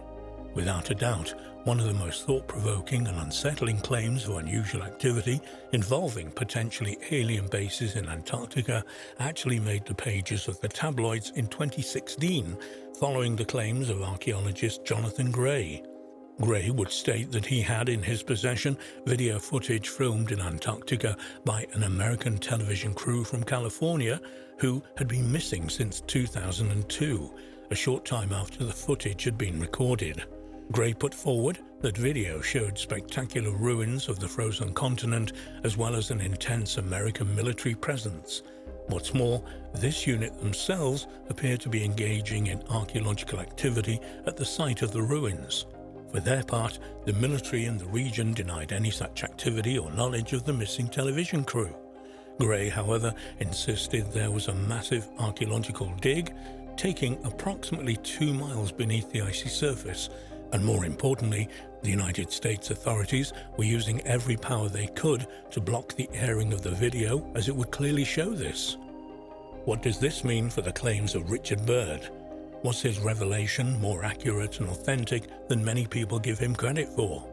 Without a doubt, one of the most thought-provoking and unsettling claims of unusual activity involving potentially alien bases in Antarctica actually made the pages of the tabloids in 2016, following the claims of archaeologist Jonathan Gray. Gray would state that he had in his possession video footage filmed in Antarctica by an American television crew from California who had been missing since 2002, a short time after the footage had been recorded. Gray put forward that video showed spectacular ruins of the frozen continent as well as an intense American military presence. What's more, this unit themselves appear to be engaging in archaeological activity at the site of the ruins. For their part, the military in the region denied any such activity or knowledge of the missing television crew. Gray, however, insisted there was a massive archaeological dig taking approximately 2 miles beneath the icy surface, and more importantly, the United States authorities were using every power they could to block the airing of the video, as it would clearly show this. What does this mean for the claims of Richard Byrd? Was his revelation more accurate and authentic than many people give him credit for?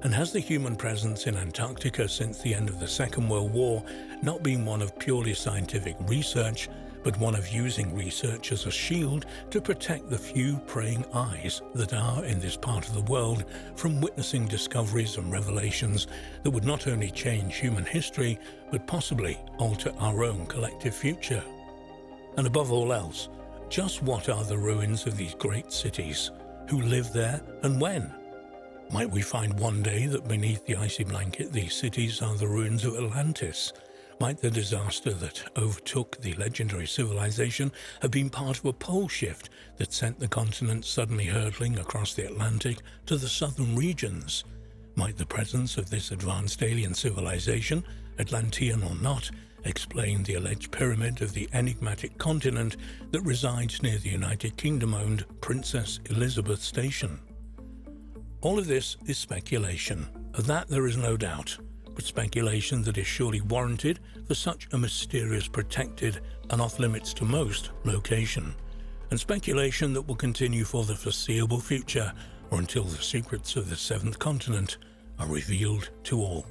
And has the human presence in Antarctica since the end of the Second World War not been one of purely scientific research, but one of using research as a shield to protect the few praying eyes that are in this part of the world from witnessing discoveries and revelations that would not only change human history, but possibly alter our own collective future? And above all else, just what are the ruins of these great cities? Who lived there and when? Might we find one day that beneath the icy blanket these cities are the ruins of Atlantis? Might the disaster that overtook the legendary civilization have been part of a pole shift that sent the continent suddenly hurtling across the Atlantic to the southern regions? Might the presence of this advanced alien civilization, Atlantean or not, explain the alleged pyramid of the enigmatic continent that resides near the United Kingdom-owned Princess Elizabeth Station? All of this is speculation. Of that there is no doubt. But speculation that is surely warranted for such a mysterious, protected, and off-limits to most location. And speculation that will continue for the foreseeable future, or until the secrets of the seventh continent are revealed to all.